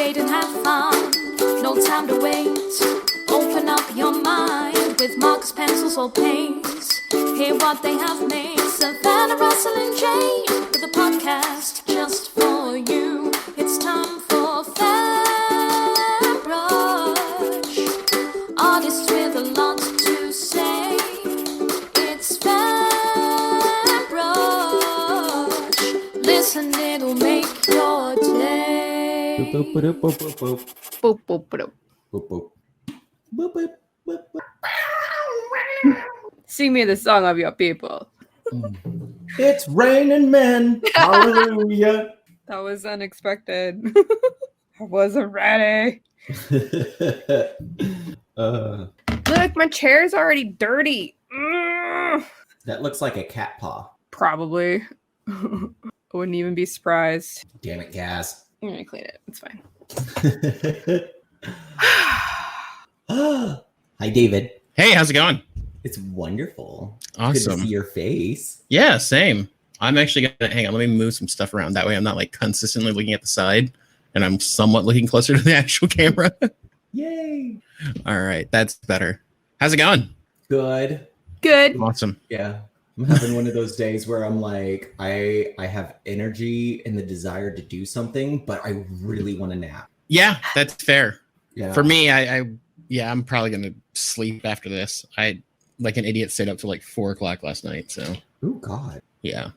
Celebrate and have fun. No time to wait. Open up your mind with markers, pencils, or paints. Hear what they have made. Savannah, Russell, and Jane with a podcast just for you. It's time for FanBrush. Artists with a lot to say. It's FanBrush. Listen, it'll make your day. Boop, boop, boop, boop, boop. Boop, boop, boop. Boop, boop. Boop, boop, boop, boop. Sing me the song of your people. It's raining men. Hallelujah. That was unexpected. I wasn't ready. Look, my chair's already dirty. That looks like a cat paw. Probably. I wouldn't even be surprised. Damn it, Gaz. I'm gonna clean it. It's fine. Hi, David. Hey, how's it going? It's wonderful. Awesome. Good to see your face. Yeah, same. I'm actually gonna hang on. Let me move some stuff around. That way, I'm not like consistently looking at the side, and I'm somewhat looking closer to the actual camera. Yay. All right, that's better. How's it going? Good. Good. Awesome. Yeah. I'm having one of those days where I'm like, I have energy and the desire to do something, but I really want to nap. Yeah, that's fair. Yeah. For me, I'm probably gonna sleep after this. I like an idiot stayed up till like 4:00 last night. So Oh God. yeah.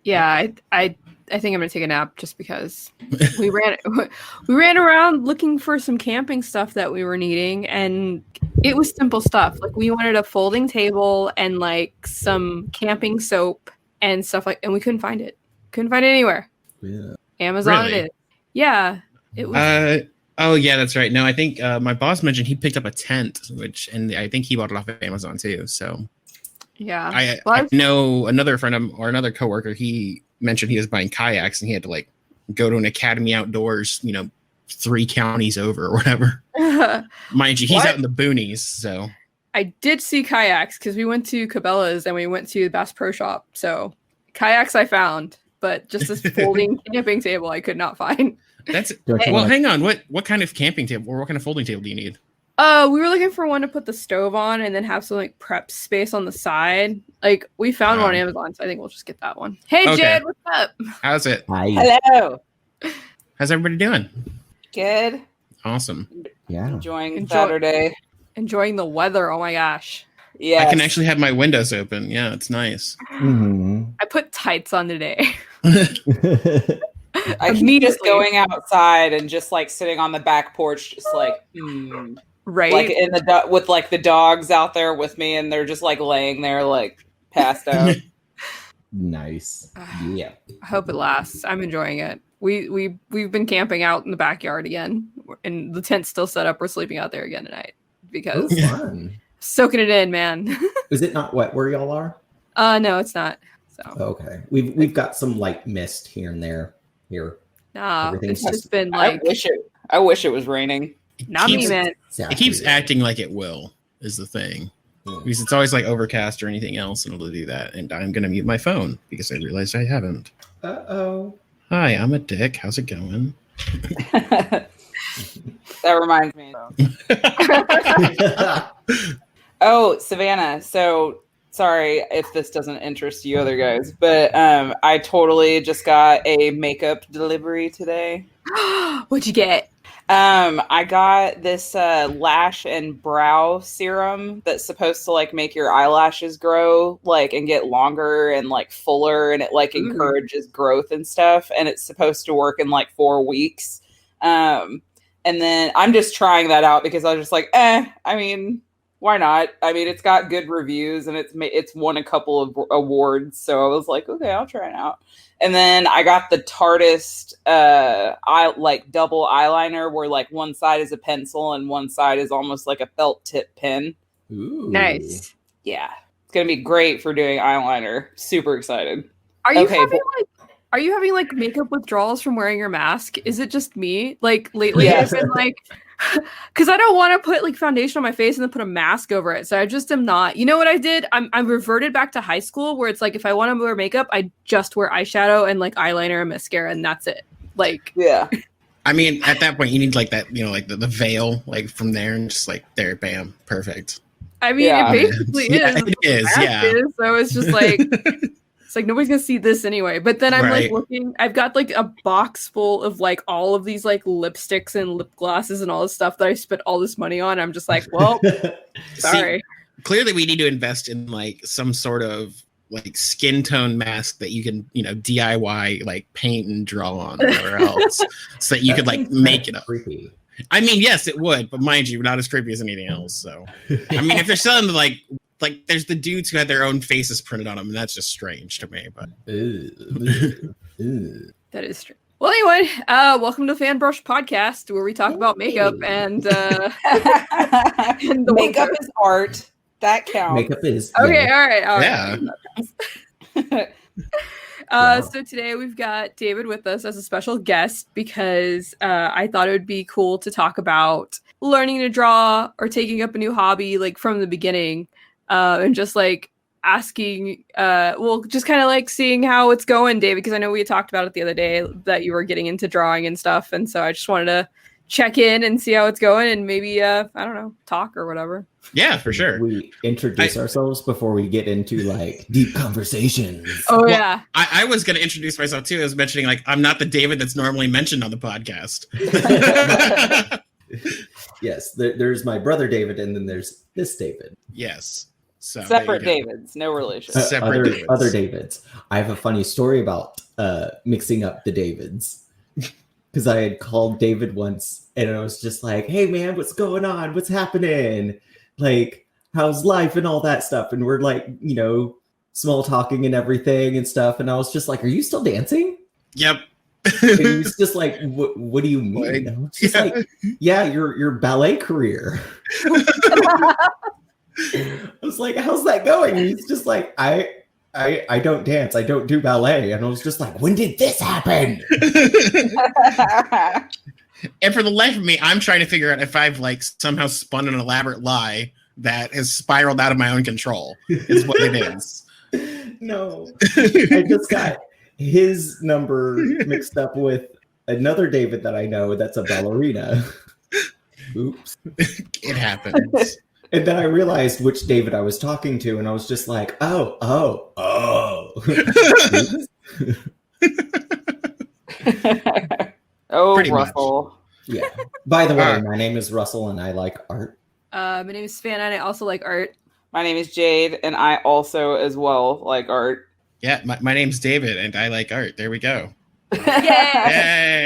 Yeah, I think I'm gonna take a nap just because we ran around looking for some camping stuff that we were needing, and it was simple stuff. Like we wanted a folding table and like some camping soap and stuff like, and we couldn't find it. Couldn't find it anywhere. Yeah. Amazon Really? it is. Yeah, it was. Oh yeah, that's right. No, I think my boss mentioned he picked up a tent, and I think he bought it off of Amazon too. So Yeah. I know another friend or another coworker. He mentioned he was buying kayaks, and he had to like go to an Academy Outdoors, 3 counties over or whatever. Mind you, he's out in the boonies, so I did see kayaks because we went to Cabela's and we went to the Bass Pro Shop. So kayaks I found, but just this folding camping table I could not find. that's Don't you well. wanna- Hang on, what kind of camping table or what kind of folding table do you need? We were looking for one to put the stove on and then have some like prep space on the side. Like we found one on Amazon, so I think we'll just get that one. Hey Okay. Jed, what's up? How's it? Hi. Hello. How's everybody doing? Good. Awesome. Yeah. Enjoying Saturday. Enjoying the weather. Oh my gosh. Yeah. I can actually have my windows open. Yeah, it's nice. Mhm. I put tights on today. I keep just immediately. going outside and just like sitting on the back porch, just like, Right? like in the with like the dogs out there with me, and they're just like laying there like passed out. Nice. Yeah. I hope it lasts. I'm enjoying it. We've been camping out in the backyard again, and the tent's still set up. We're sleeping out there again tonight Oh, because fun. soaking it in, man. Is it not wet where y'all are? No, it's not. So Okay. We've got some light mist here and there. Here. nah, Everything's it's just been I like wish it was raining. not me, keeps- man. Exactly. It keeps acting like it will, is the thing. Because it's always like overcast or anything else, and it'll do that. And I'm going to mute my phone because I realized I haven't. Uh-oh. Hi, I'm a dick. How's it going? That reminds me. Oh, Savannah. So sorry if this doesn't interest you other guys, but I totally just got a makeup delivery today. What'd you get? I got this lash and brow serum that's supposed to like make your eyelashes grow like and get longer and like fuller, and it like Ooh. encourages growth and stuff, and it's supposed to work in like 4 weeks. And then I'm just trying that out because I was just like, I mean, why not? I mean, it's got good reviews and it's won a couple of awards, so I was like, okay, I'll try it out. And then I got the Tartist double eyeliner where like one side is a pencil and one side is almost like a felt tip pen. Ooh. Nice. Yeah. It's gonna be great for doing eyeliner. Super excited. Are you Okay, having like makeup withdrawals from wearing your mask? Is it just me? Like lately Yes. I've been like because I don't want to put like foundation on my face and then put a mask over it. So I just am not. You know what I did? I reverted back to high school where it's like if I want to wear makeup, I just wear eyeshadow and like eyeliner and mascara and that's it. Like Yeah. I mean, at that point, you need like that, like the veil, like from there, and just like there, bam, perfect. I mean, Yeah. it basically Yeah, is. it is, yeah. So it's just like it's like nobody's gonna see this anyway. But then I'm like Right. looking. I've got like a box full of like all of these like lipsticks and lip glosses and all this stuff that I spent all this money on. I'm just like, well, sorry. Clearly, we need to invest in like some sort of like skin tone mask that you can, DIY, like paint and draw on or whatever else, so that you could like make it up. Creepy. I mean, yes, it would, but mind you, not as creepy as anything else. So, I mean, if they're selling like there's the dudes who had their own faces printed on them, and that's just strange to me. But Ew. Ew. That is true. Well, anyway, welcome to Fan Brush Podcast, where we talk about makeup and the Makeup is art. That counts. Makeup is Okay, yeah. all right. yeah, Wow. So today we've got David with us as a special guest because I thought it would be cool to talk about learning to draw or taking up a new hobby like from the beginning, and just like asking, just kind of like seeing how it's going, David, because I know we had talked about it the other day that you were getting into drawing and stuff, and so I just wanted to check in and see how it's going and maybe I don't know, talk or whatever. yeah, for sure. We introduce ourselves before we get into like deep conversations. Oh Well, yeah. I was going to introduce myself too. I was mentioning like I'm not the David that's normally mentioned on the podcast. Yes, there's my brother David, and then there's this David. Yes. So there Separate you go. Davids, no relation. Separate Davids. other Davids. I have a funny story about mixing up the Davids. Because I had called David once and I was just like, hey man, what's going on? What's happening? Like, how's life and all that stuff? And we're like, small talking and everything and stuff. And I was just like, are you still dancing? Yep. And he was just like, what do you mean? I was just like, yeah, your ballet career. I was like, how's that going? And he's just like, I don't dance. I don't do ballet. And I was just like, when did this happen? And for the life of me, I'm trying to figure out if I've like somehow spun an elaborate lie that has spiraled out of my own control. Is what it is. No, I just got his number mixed up with another David that I know that's a ballerina. Oops. It happens. And then I realized which David I was talking to, and I was just like, oh. Oh, Pretty much. Russell. Yeah. By the way, my name is Russell, and I like art. My name is Fan and I also like art. My name is Jade, and I also, as well, like art. Yeah, my name's David, and I like art. There we go. Yay!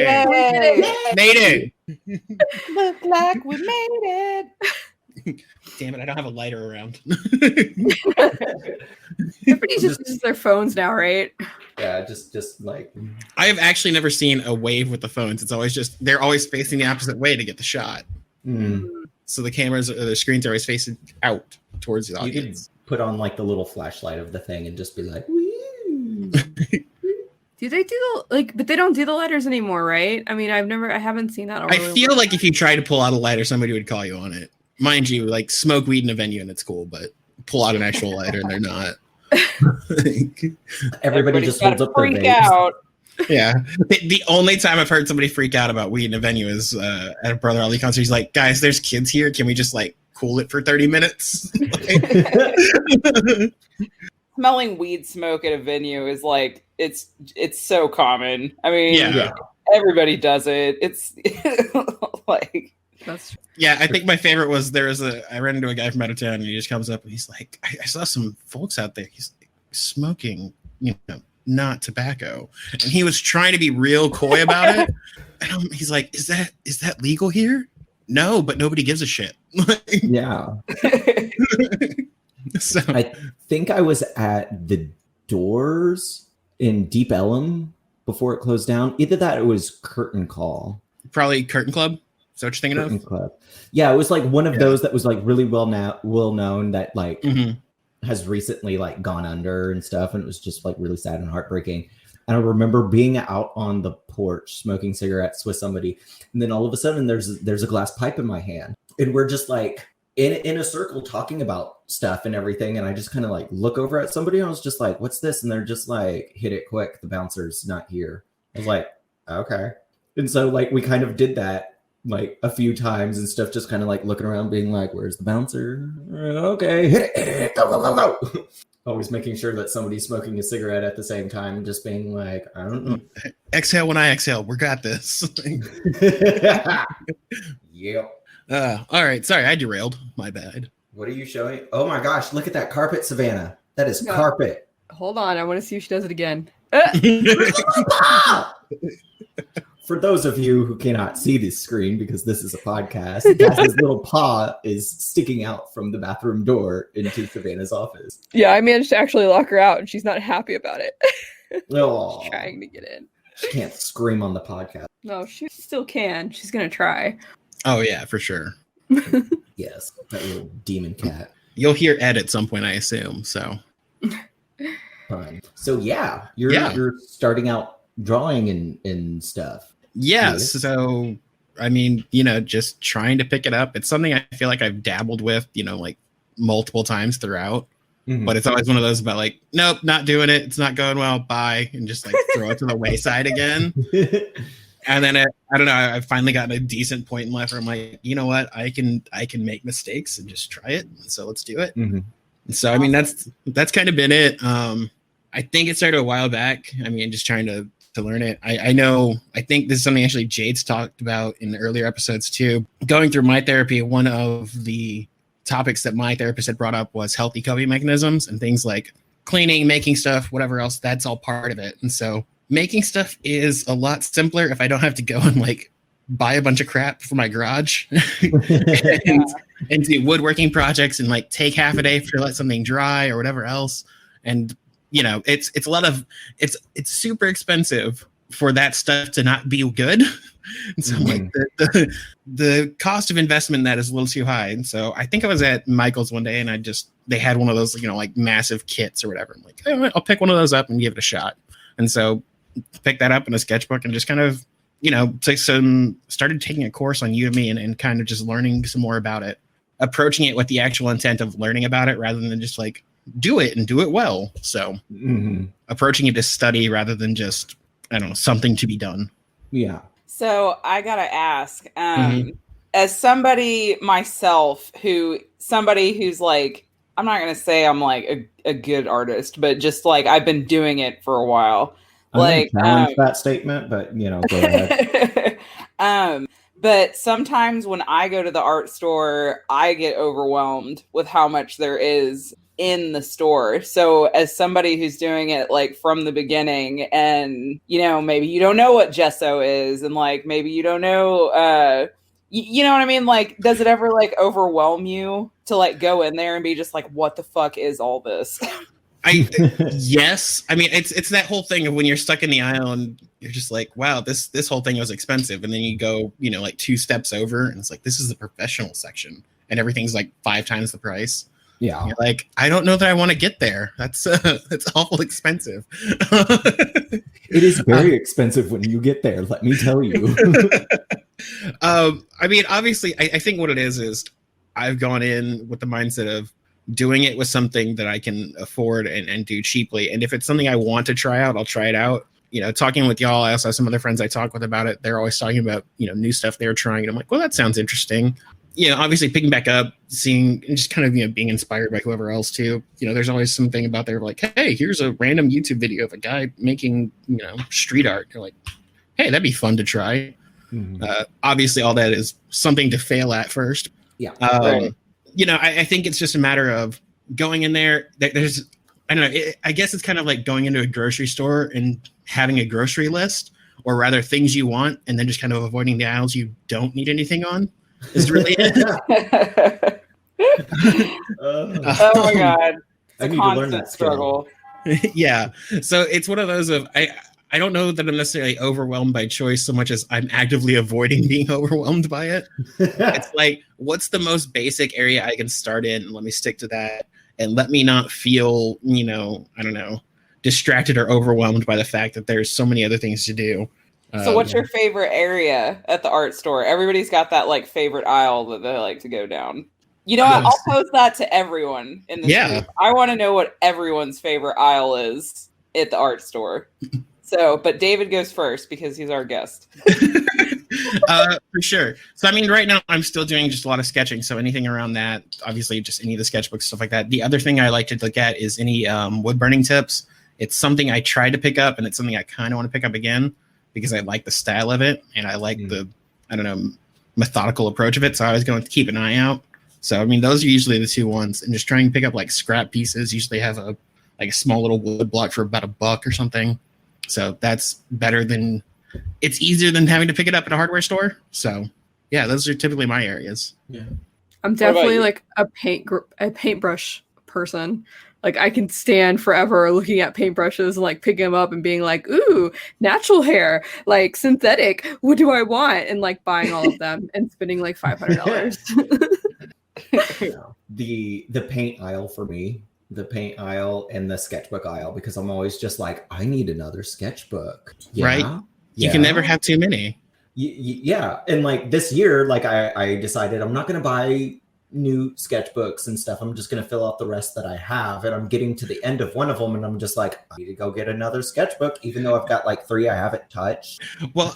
Yay! Yay! Made it! Look like we made it. Damn it, I don't have a lighter around. Everybody just uses their phones now, right? Yeah, just like I have actually never seen a wave with the phones. It's always just, they're always facing the opposite way to get the shot. So the cameras or the screens are always facing out towards the you could audience. put on like the little flashlight of the thing and just be like, woo. Do they do but they don't do the letters anymore, right? I mean, I haven't seen that. I feel like if you try to pull out a lighter, somebody would call you on it. Mind you, like smoke weed in a venue and it's cool, but pull out an actual lighter and they're not. Everybody just Everybody's holds up gotta their freak vapes. out. Yeah. The only time I've heard somebody freak out about weed in a venue is at a Brother Ali concert. He's like, guys, there's kids here. Can we just like cool it for 30 minutes? Smelling weed smoke at a venue is like it's so common. I mean, Yeah. everybody does it. It's like That's true. Yeah, I think my favorite was I ran into a guy from out of town and he just comes up and he's like, I saw some folks out there. He's like, smoking, not tobacco. And he was trying to be real coy about it. And he's like, is that legal here? No, but nobody gives a shit. Yeah. So I think I was at the Doors in Deep Ellum before it closed down. Either that or it was Curtain Call. probably Curtain Club. Is that what you're thinking Curtain of? Club. Yeah, it was like one of Yeah. those that was like really well known that like Mhm. has recently like gone under and stuff, and it was just like really sad and heartbreaking. And I remember being out on the porch smoking cigarettes with somebody, and then all of a sudden there's a glass pipe in my hand, and we're just like in a circle talking about stuff and everything, and I just kind of like look over at somebody and I was just like, what's this? And they're just like, hit it quick, the bouncer's not here. I was like, okay. And so like we kind of did that like a few times and stuff, just kind of like looking around being like, where's the bouncer? Okay, hit it, go, go, go, go. Always making sure that somebody's smoking a cigarette at the same time, just being like, I don't know. Exhale when I exhale. We got this. Yep. All right. Sorry, I derailed. My bad. What are you showing? Oh my gosh, look at that carpet, Savannah. That is Yeah. carpet. Hold on, I want to see if she does it again. For those of you who cannot see this screen because this is a podcast, Cass's little paw is sticking out from the bathroom door into Savannah's office. Yeah, I managed to actually lock her out, and she's not happy about it. Oh, She's trying to get in. she can't scream on the podcast. No, she still can. She's gonna try. Oh yeah, for sure. Yes, that little demon cat. You'll hear Ed at some point, I assume. So Fun. So yeah, you're starting out drawing and stuff. yes. Yes. So I mean, just trying to pick it up. It's something I feel like I've dabbled with, like multiple times throughout. Mhm. But it's always one of those about like, nope, not doing it. It's not going well. Bye, and just like throw it to the wayside again. And then I don't know. I've finally gotten a decent point in life where I'm like, you know what? I can make mistakes and just try it. So let's do it. Mhm. And so I mean, that's kind of been it. I think it started a while back. I mean, just trying to learn it. I think this is something actually Jade's talked about in the earlier episodes too. Going through my therapy, one of the topics that my therapist had brought up was healthy coping mechanisms and things like cleaning, making stuff, whatever else. That's all part of it. And so making stuff is a lot simpler if I don't have to go and like buy a bunch of crap for my garage and do woodworking projects and like take half a day to let something dry or whatever else. And it's a lot of it's super expensive for that stuff to not be good. And so like the cost of investment in that is a little too high. And so I think I was at Michael's one day and they had one of those, like massive kits or whatever. I'm like, oh, I'll pick one of those up and give it a shot. And so picked that up in a sketchbook and just kind of, started taking a course on Udemy and kind of just learning some more about it, approaching it with the actual intent of learning about it rather than just like do it and do it well. So approaching it to study rather than just, I don't know, something to be done. Yeah. So I gotta ask, as somebody myself who's like, I'm not gonna say I'm like a good artist, but just like I've been doing it for a while. I'm Like gonna challenge that statement, but go ahead. But sometimes when I go to the art store, I get overwhelmed with how much there is in the store. So as somebody who's doing it like from the beginning and, maybe you don't know what gesso is and like, maybe you don't know, you know what I mean? Like, does it ever like overwhelm you to like go in there and be just like, what the fuck is all this? Yes. I mean, it's that whole thing of when you're stuck in the aisle and you're just like, wow, this whole thing was expensive. And then you go, like 2 steps over and it's like, this is the professional section and everything's like 5 times the price. Yeah. You're like, I don't know that I want to get there. That's awful expensive. It is very expensive when you get there, let me tell you. I mean, obviously, I think what it is I've gone in with the mindset of doing it with something that I can afford and do cheaply. And if it's something I want to try out, I'll try it out. Talking with y'all, I also have some other friends I talk with about it. They're always talking about, new stuff they're trying. And I'm like, well, that sounds interesting. Obviously picking back up, seeing, and just kind of, being inspired by whoever else too. There's always something about there like, hey, here's a random YouTube video of a guy making, street art. You're like, hey, that'd be fun to try. Obviously all that is something to fail at first. Yeah. Right. I think it's just a matter of going in there. There's, I don't know, I guess it's kind of like going into a grocery store and having a grocery list, or rather things you want, and then just kind of avoiding the aisles you don't need anything on is really it. Oh my God. I It's a need to learn constant that skill. struggle. Yeah. So it's one of those of, I don't know that I'm necessarily overwhelmed by choice so much as I'm actively avoiding being overwhelmed by it. It's like, what's the most basic area I can start in? And let me stick to that. And let me not feel, I don't know, distracted or overwhelmed by the fact that there's so many other things to do. So what's your favorite area at the art store? Everybody's got that like favorite aisle that they like to go down. What? I'll pose that to everyone in this group. I want to know what everyone's favorite aisle is at the art store. So, but David goes first because he's our guest. For sure. So, I mean, right now I'm still doing just a lot of sketching. So anything around that, obviously just any of the sketchbooks, stuff like that. The other thing I like to look at is any wood burning tips. It's something I tried to pick up, and it's something I kind of want to pick up again because I like the style of it. And I like the, I don't know, methodical approach of it. So I was going to keep an eye out. So, I mean, those are usually the two ones. And just trying to pick up like scrap pieces. Usually have a small little wood block for about $1 or something. So that's better than, it's easier than having to pick it up at a hardware store. So yeah, those are typically my areas. Yeah. I'm definitely like a paintbrush person. Like I can stand forever looking at paintbrushes and like picking them up and being like, ooh, natural hair, like synthetic. What do I want? And like buying all of them and spending like $500. The paint aisle for me, the paint aisle and the sketchbook aisle, because I'm always just like, I need another sketchbook. Yeah? Right. You can never have too many. Yeah. And like this year, like I decided I'm not going to buy new sketchbooks and stuff. I'm just going to fill out the rest that I have. And I'm getting to the end of one of them. And I'm just like, I need to go get another sketchbook, even though I've got like 3 I haven't touched. Well,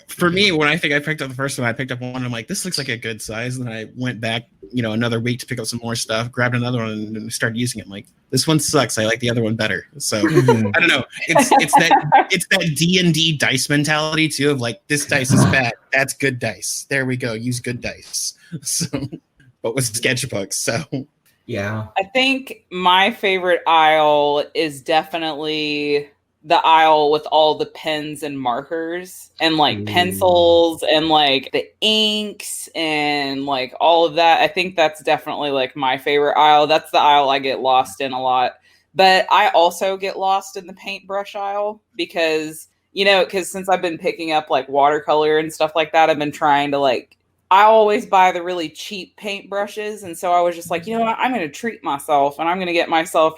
for me, when I think I picked up the first one, I picked up one. I'm like, this looks like a good size. And I went back, another week to pick up some more stuff, grabbed another one and started using it. I'm like, this one sucks. I like the other one better. So I don't know. It's that D&D dice mentality too of like, this dice is bad. That's good dice. There we go. Use good dice. So, but with sketchbooks. So yeah, I think my favorite aisle is definitely the aisle with all the pens and markers and like pencils and like the inks and like all of that. I think that's definitely like my favorite aisle. That's the aisle I get lost in a lot. But I also get lost in the paintbrush aisle because since I've been picking up like watercolor and stuff like that, I've been trying to like, I always buy the really cheap paintbrushes. And so I was just like, what? I'm going to treat myself and I'm going to get myself,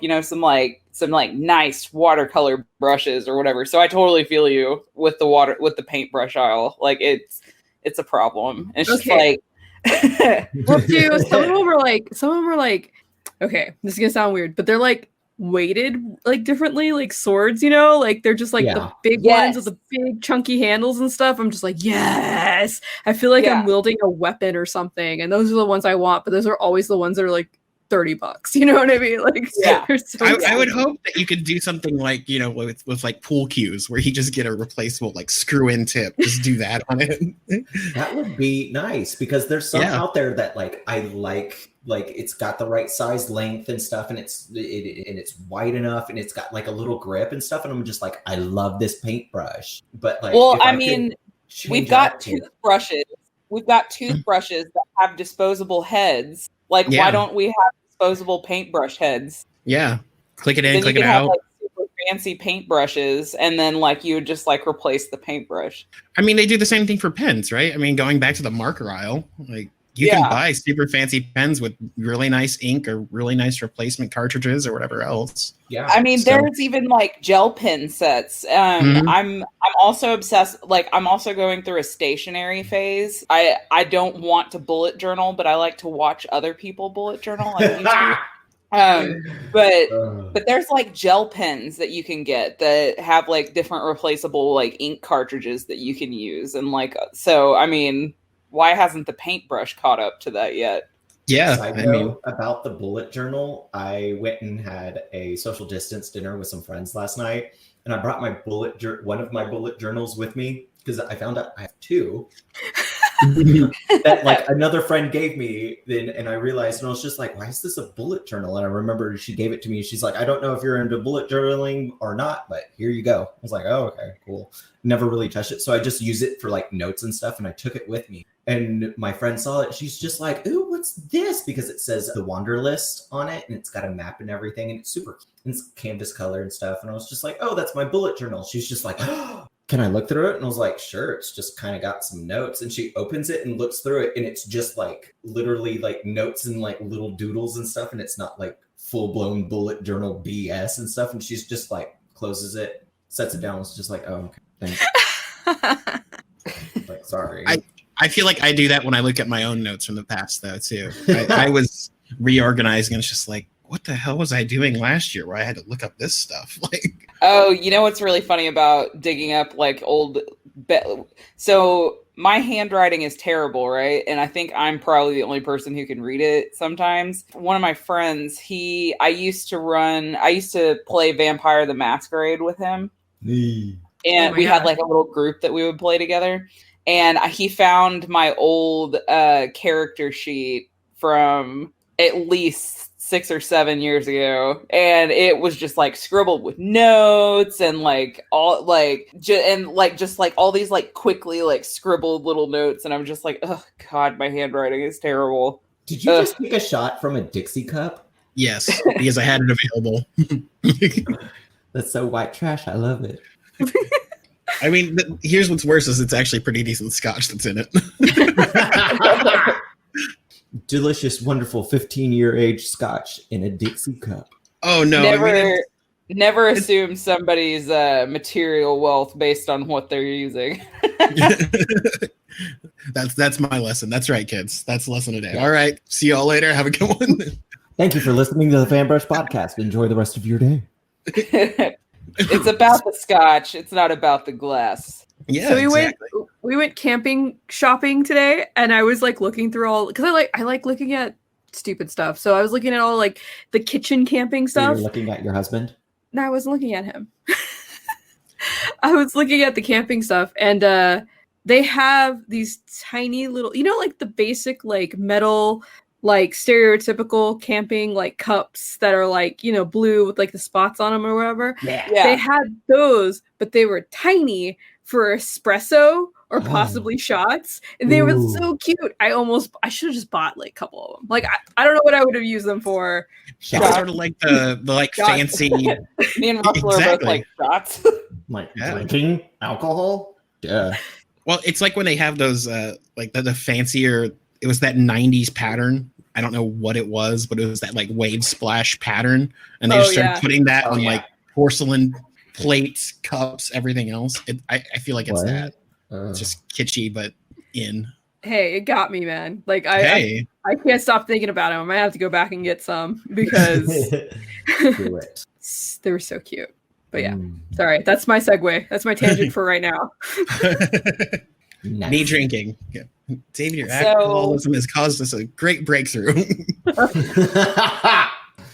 some nice watercolor brushes or whatever. So I totally feel you with the paintbrush aisle. Like it's a problem. It's just like, well, dude, some of them were like, okay, this is going to sound weird, but they're like weighted like differently, like swords, like they're just like the big ones with the big chunky handles and stuff. I'm just like, yes, I feel like I'm wielding a weapon or something, and those are the ones I want, but those are always the ones that are like $30, you know what I mean? Like, I would hope that you could do something like, with like pool cues where you just get a replaceable like screw in tip, just do that on it. That would be nice because there's some out there that like I like it's got the right size length and stuff, and it's wide enough, and it's got like a little grip and stuff, and I'm just like, I love this paintbrush. But like, well, I mean, we've got toothbrushes. We've got toothbrushes that have disposable heads. Like, why don't we have disposable paintbrush heads? Yeah, click it in, click it out. Have, like, super fancy paintbrushes, and then like you would just like replace the paintbrush. I mean, they do the same thing for pens, right? I mean, going back to the marker aisle, like. You can buy super fancy pens with really nice ink or really nice replacement cartridges or whatever else. Yeah. I mean, there's even like gel pen sets. I'm also obsessed. Like, I'm also going through a stationery phase. I don't want to bullet journal, but I like to watch other people bullet journal on YouTube. But there's like gel pens that you can get that have like different replaceable like ink cartridges that you can use. And like, so, I mean, why hasn't the paintbrush caught up to that yet? Yeah, I mean, about the bullet journal, I went and had a social distance dinner with some friends last night, and I brought my one of my bullet journals with me because I found out I have 2 that like another friend gave me. Then, and I realized, and I was just like, why is this a bullet journal? And I remember she gave it to me. She's like, I don't know if you're into bullet journaling or not, but here you go. I was like, oh, okay, cool. Never really touched it, so I just use it for like notes and stuff, and I took it with me. And my friend saw it. She's just like, ooh, what's this? Because it says the Wanderlist on it, and it's got a map and everything, and it's super cute. It's canvas color and stuff. And I was just like, oh, that's my bullet journal. She's just like, oh, can I look through it? And I was like, sure. It's just kind of got some notes. And she opens it and looks through it, and it's just like literally like notes and like little doodles and stuff. And it's not like full-blown bullet journal BS and stuff. And she's just like closes it, sets it down. It's just like, oh, okay, thanks. Like, sorry. I feel like I do that when I look at my own notes from the past, though, too. I was reorganizing, and it's just like, what the hell was I doing last year where I had to look up this stuff? Like, Oh, you know what's really funny about digging up like old so my handwriting is terrible, right? And I think I'm probably the only person who can read it sometimes. One of my friends, I used to play Vampire the Masquerade with him. Eee. And we had like a little group that we would play together. And he found my old character sheet from at least 6 or 7 years ago, and it was just like scribbled with notes and like all like just like all these like quickly like scribbled little notes, and I'm just like, oh god, my handwriting is terrible. Did you just take a shot from a Dixie cup? Yes, because I had it available. That's so white trash. I love it. I mean, here's what's worse is it's actually pretty decent scotch that's in it. Delicious, wonderful 15-year age scotch in a Dixie cup. Oh no! Never assume somebody's material wealth based on what they're using. That's my lesson. That's right, kids. That's the lesson today. All right. See y'all later. Have a good one. Thank you for listening to the Fanbrush Podcast. Enjoy the rest of your day. It's about the scotch. It's not about the glass. Yeah. So exactly. we went camping shopping today, and I was like looking through all because I like looking at stupid stuff. So I was looking at all like the kitchen camping So stuff. you're looking at your husband? No, I wasn't looking at him. I was looking at the camping stuff, and they have these tiny little, like the basic like metal, like stereotypical camping like cups that are like, blue with like the spots on them or whatever. Yeah. They had those, but they were tiny for espresso or possibly shots. And they were so cute. I should have just bought like a couple of them. Like, I don't know what I would have used them for. It's sort of like the like Shots. fancy. Me and Russell are both like shots. Like Yeah. drinking alcohol? Yeah. Well, it's like when they have those like the fancier. It was that 90s pattern. I don't know what it was, but it was that like wave splash pattern, and they just started putting that on like porcelain plates, cups, everything else. I feel like it's What? that. It's just kitschy, but in. Hey, it got me, man. Like Hey, I can't stop thinking about them. I might have to go back and get some because Do it. they were so cute. But yeah, Mm, sorry. That's my segue. That's my tangent for right now. nice. me drinking. Yeah. David, your So- alcoholism has caused us a great breakthrough.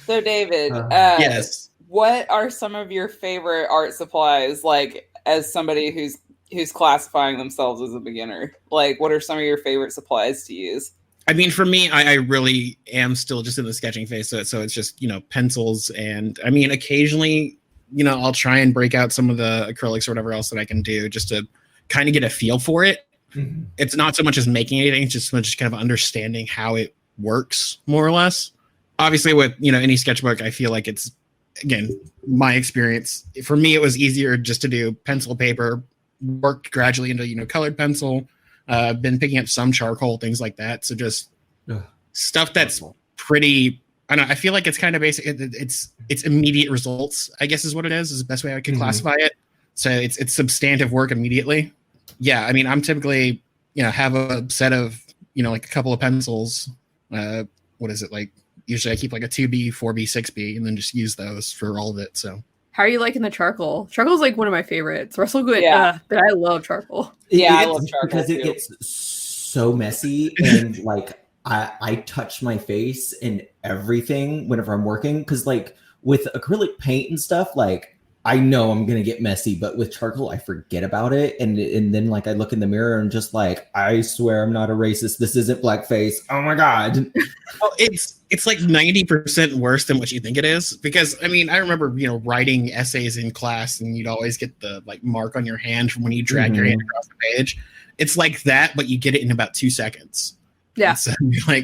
So David, Yes. what are some of your favorite art supplies, like as somebody who's classifying themselves as a beginner? Like, what are some of your favorite supplies to use? I mean, for me, I really am still just in the sketching phase. So it's just, pencils. And I mean, occasionally, I'll try and break out some of the acrylics or whatever else that I can do just to kind of get a feel for it. Mhm. It's not so much as making anything, it's just much kind of understanding how it works, more or less. Obviously, with, any sketchbook, I feel like it's, again, my experience. For me, it was easier just to do pencil, paper, work gradually into, colored pencil. Been picking up some charcoal, things like that. So just Ugh. stuff that's pretty. I don't know. I feel like it's kind of basic. It's immediate results, I guess, is what it is the best way I could Mhm. classify it. So it's substantive work immediately. Yeah, I mean, I'm typically have a set of like a couple of pencils. What is it like? Usually I keep like a 2B, 4B, 6B, and then just use those for all of it. So How are you liking the charcoal? Charcoal's like one of my favorites. Russell good, Yeah. but I love charcoal. Yeah, I It's love charcoal because it too. gets so messy and like I touch my face and everything whenever I'm working, because like with acrylic paint and stuff, like I know I'm gonna get messy, but with charcoal I forget about it, and then like I look in the mirror and just like, I swear I'm not a racist, this isn't blackface, oh my god. well, it's like 90% worse than what you think it is, because I mean, I remember writing essays in class, and you'd always get the like mark on your hand from when you drag your Mhm. hand across the page. It's like that, but you get it in about 2 seconds. Yeah. And so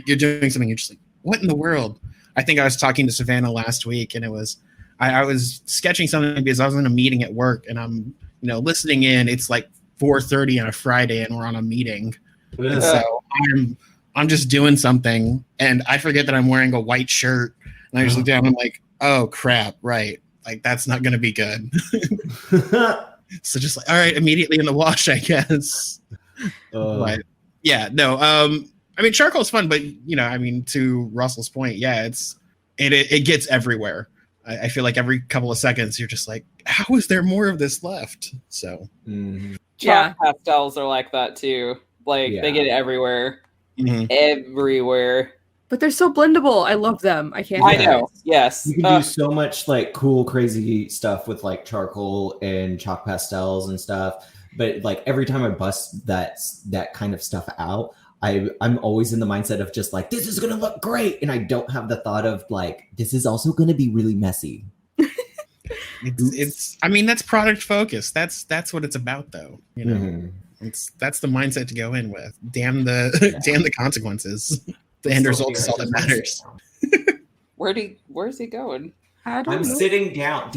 you're doing something, you're just like, what in the world? I think I was talking to Savannah last week, and it was I was sketching something because I was in a meeting at work, and I'm listening in. It's like 4:30 on a Friday, and we're on a meeting. And so I'm just doing something, and I forget that I'm wearing a white shirt, and I just look down and I'm like, oh crap, right, like that's not gonna be good. So just like, all right, immediately in the wash, I guess. But yeah, no, I mean, charcoal's fun, but I mean, to Russell's point, yeah, it gets everywhere. I feel like every couple of seconds you're just like, how is there more of this left? So Mhm. Yeah. Chalk pastels are like that too. Like Yeah. they get it everywhere. mhm. Everywhere. But they're so blendable. I love them. I can't. I do know. Yes. You can do so much like cool, crazy stuff with like charcoal and chalk pastels and stuff. But like every time I bust that kind of stuff out, I'm always in the mindset of just like, this is gonna look great, and I don't have the thought of like, this is also gonna be really messy. It's I mean, that's product focus. That's what it's about, though. You know, Mhm. that's the mindset to go in with. Damn the consequences. The end result is all that matters. Where's he going? I don't I'm know. sitting down.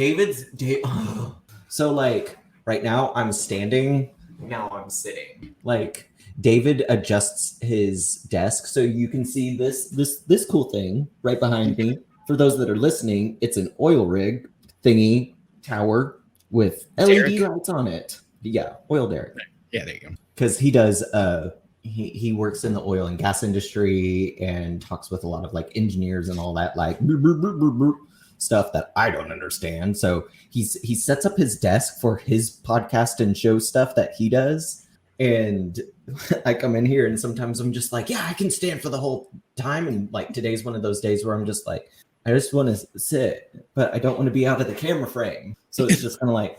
So like right now I'm standing. Now I'm sitting. Like David adjusts his desk so you can see this cool thing right behind me. For those that are listening, it's an oil rig thingy tower with LED Derek. lights on it. Yeah, oil derrick. Yeah, there you go. Because he does he works in the oil and gas industry and talks with a lot of like engineers and all that like stuff that I don't understand. So he sets up his desk for his podcast and show stuff that he does. And I come in here and sometimes I'm just like, yeah, I can stand for the whole time. And like today's one of those days where I'm just like, I just want to sit, but I don't want to be out of the camera frame. So it's just kind of like,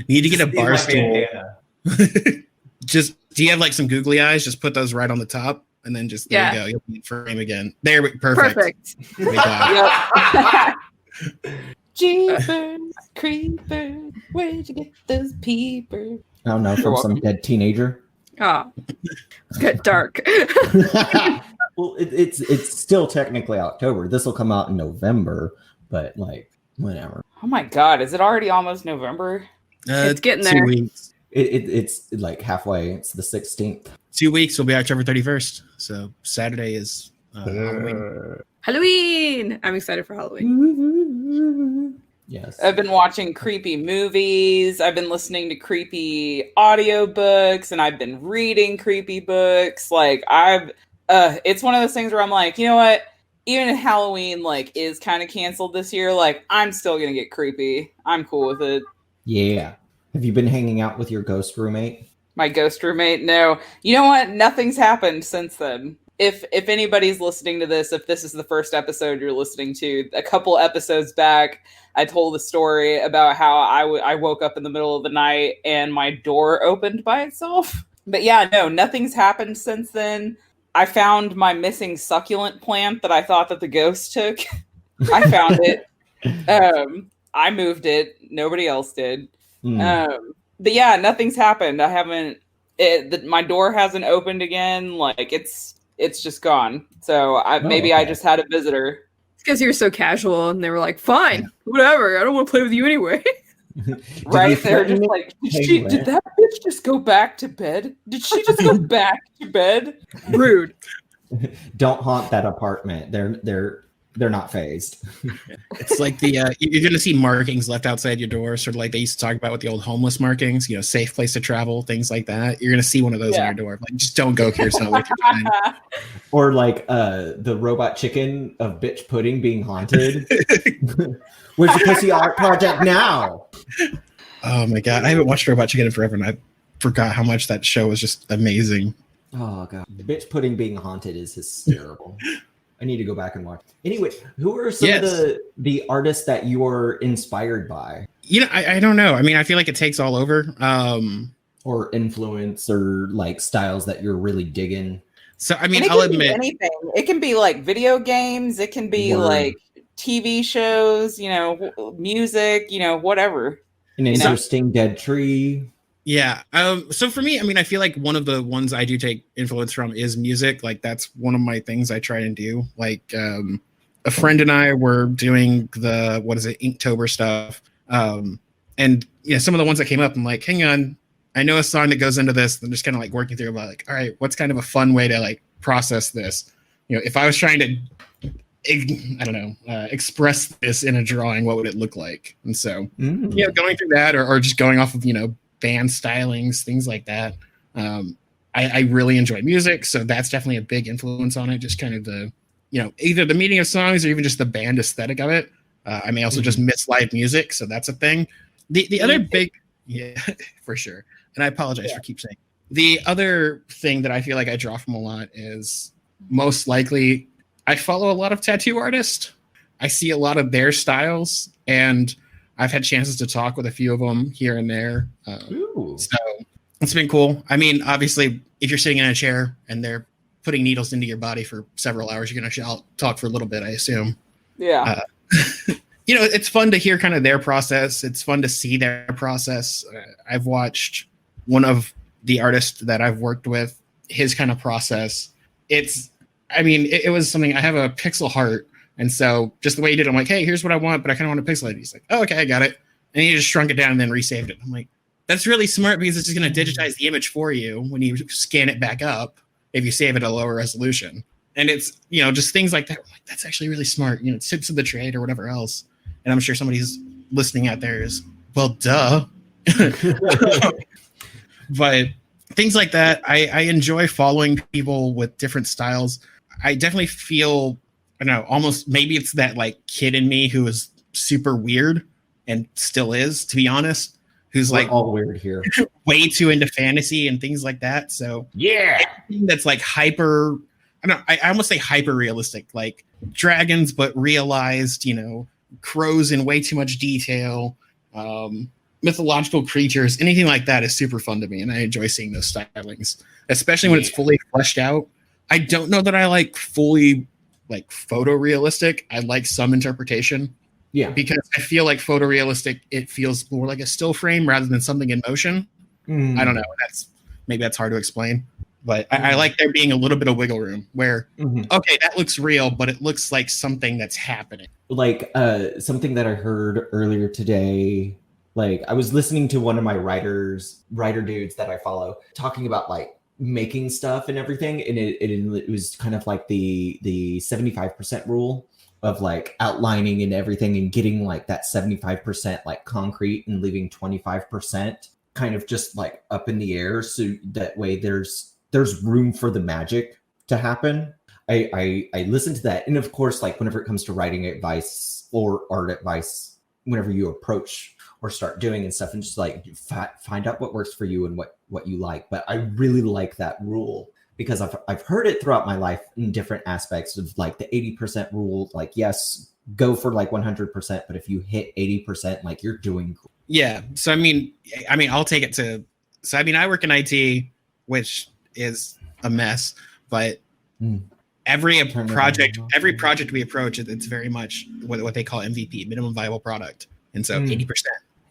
Need to get a Need bar my stool. bandana. Just do you have like some googly eyes? Just put those right on the top, and then just there Yeah. you go. You'll be in frame again. There, perfect. Perfect. There you go. Yep. Jeepers, creepers, where'd you get those peepers? I don't know, from You're some welcome. dead teenager. Oh, it's got dark. Well, it's still technically October. This will come out in November, but like whatever. Oh my god, is it already almost November? It's getting 2 there. weeks. It's like halfway. It's the 16th. 2 weeks will be October 31st. So Saturday is Halloween. Halloween. I'm excited for Halloween. Yes. I've been watching creepy movies. I've been listening to creepy audiobooks, and I've been reading creepy books. Like it's one of those things where I'm like, you know what? Even if Halloween like is kind of canceled this year, like I'm still gonna get creepy. I'm cool with it. Yeah. Have you been hanging out with your ghost roommate? My ghost roommate, no. You know what? Nothing's happened since then. If anybody's listening to this, if this is the first episode you're listening to, a couple episodes back, I told the story about how I woke up in the middle of the night and my door opened by itself. But yeah, no, nothing's happened since then. I found my missing succulent plant that I thought that the ghost took. I found it. I moved it. Nobody else did. But yeah, nothing's happened. I haven't. My door hasn't opened again. Like it's just gone. So maybe I okay. just had a visitor. It's because you're so casual, and they were like, "Fine, whatever. I don't want to play with you anyway." Right? They're threaten just me? like, Hey, did that bitch just go back to bed? Did she just go back to bed? Rude. Don't haunt that apartment. They're not phased. It's like you're going to see markings left outside your door, sort of like they used to talk about with the old homeless markings, safe place to travel, things like that. You're going to see one of those on your door. Like, just don't go here. It's not worth your time. Or like the robot chicken of bitch pudding being haunted. Where's the pussy art project now? Oh my God. I haven't watched Robot Chicken in forever, and I forgot how much that show was just amazing. Oh god, bitch pudding being haunted is hysterical. I need to go back and watch. Anyway, who are some of the artists that you are inspired by, I don't know. I mean, I feel like it takes all over. or influence, or like styles that you're really digging? So I mean, And it I'll can be admit, anything. It can be like video games. It can be Word. like TV shows. Music. Whatever. An interesting dead tree. yeah. So for me, I mean, I feel like one of the ones I do take influence from is music. Like that's one of my things I try and do. Like a friend and I were doing the Inktober stuff. And some of the ones that came up, I'm like, hang on, I know a song that goes into this. I'm just kind of like working through about like, all right, what's kind of a fun way to like process this? If I was trying to, I don't know, express this in a drawing, what would it look like? And so, going through that or just going off of, band stylings, things like that. I really enjoy music. So that's definitely a big influence on it. Just kind of the, either the meaning of songs or even just the band aesthetic of it. I may also just miss live music, so that's a thing. The other big, yeah, for sure. And I apologize for keep saying. The other thing that I feel like I draw from a lot is most likely I follow a lot of tattoo artists. I see a lot of their styles, and I've had chances to talk with a few of them here and there. So it's been cool. I mean, obviously, if you're sitting in a chair and they're putting needles into your body for several hours, you're going to talk for a little bit, I assume. Yeah. It's fun to hear kind of their process. It's fun to see their process. I've watched one of the artists that I've worked with, his kind of process. It was something. I have a pixel heart. And so just the way he did it, I'm like, hey, here's what I want, but I kind of want to pixelate it. He's like, oh, okay, I got it. And he just shrunk it down and then resaved it. I'm like, that's really smart because it's just going to digitize the image for you when you scan it back up if you save it at a lower resolution. And it's, just things like that. I'm like, that's actually really smart. Tips of the trade or whatever else. And I'm sure somebody's listening out there is, well, duh. But things like that, I enjoy following people with different styles. I definitely feel, I don't know, almost maybe it's that like kid in me who is super weird and still is, to be honest, who's We're like all weird here. way too into fantasy and things like that. So Yeah. anything that's like hyper, I almost say hyper realistic, like dragons, but realized, crows in way too much detail, mythological creatures, anything like that is super fun to me. And I enjoy seeing those stylings, especially when it's fully fleshed out. I don't know that I like fully like photorealistic. I like some interpretation. Yeah. Because I feel like photorealistic, it feels more like a still frame rather than something in motion. I don't know. Maybe that's hard to explain. But I like there being a little bit of wiggle room where, okay, that looks real, but it looks like something that's happening. Like something that I heard earlier today, like I was listening to one of my writer dudes that I follow talking about like making stuff and everything. And it was kind of like the 75% rule of like outlining and everything and getting like that 75% like concrete and leaving 25% kind of just like up in the air. So that way there's room for the magic to happen. I listen to that. And of course, like whenever it comes to writing advice or art advice, whenever you approach or start doing and stuff and just like find out what works for you and what you like. But I really like that rule because I've heard it throughout my life in different aspects of like the 80% rule. Like, yes, go for like 100%. But if you hit 80%, like you're doing great. Yeah. So, I mean, I'll take it to, I work in IT, which is a mess, but every project we approach, it's very much what they call MVP, minimum viable product. And so 80%,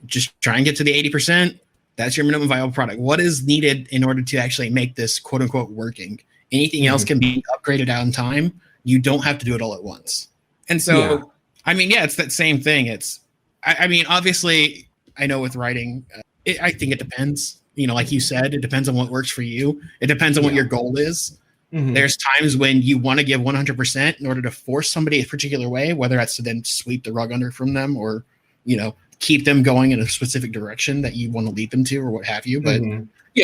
just try and get to the 80%. That's your minimum viable product. What is needed in order to actually make this quote unquote working? Anything else can be upgraded out in time. You don't have to do it all at once. And so, it's that same thing. It's, obviously I know with writing, I think it depends. Like you said, it depends on what works for you. It depends on what your goal is. There's times when you want to give 100% in order to force somebody a particular way, whether that's to then sweep the rug under from them or, keep them going in a specific direction that you want to lead them to or what have you. But,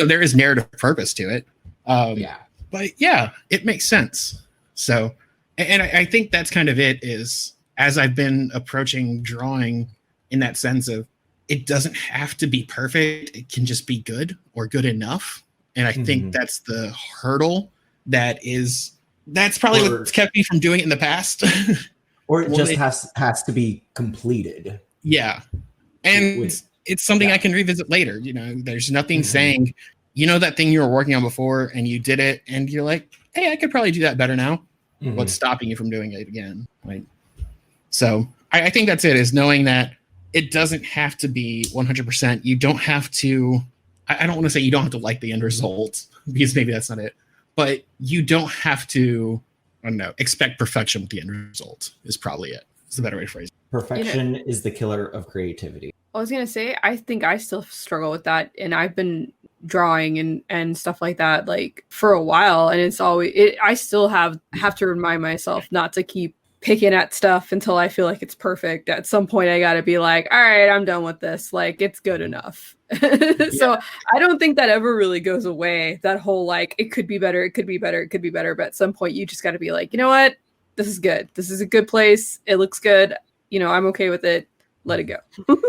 there is narrative purpose to it. But yeah, it makes sense. So, and I think that's kind of it is as I've been approaching drawing in that sense of, it doesn't have to be perfect. It can just be good or good enough. And I think that's the hurdle that's probably what's kept me from doing it in the past. Or it just has to be completed. Yeah. And it's something I can revisit later. There's nothing saying, that thing you were working on before and you did it and you're like, hey, I could probably do that better now. What's stopping you from doing it again? Right. So I think that's it, is knowing that it doesn't have to be 100%. You don't have to, I don't want to say you don't have to like the end result because maybe that's not it, but you don't have to, I don't know, expect perfection with the end result is probably it. It's the better way to phrase it. Perfection is the killer of creativity. I was going to say, I think I still struggle with that. And I've been drawing and stuff like that, like for a while. And it's always, I still have to remind myself not to keep picking at stuff until I feel like it's perfect. At some point I got to be like, all right, I'm done with this. Like, it's good enough. So I don't think that ever really goes away. That whole, like, it could be better. It could be better. It could be better. But at some point you just got to be like, you know what? this is good. This is a good place. It looks good. You know, I'm okay with it. Let it go.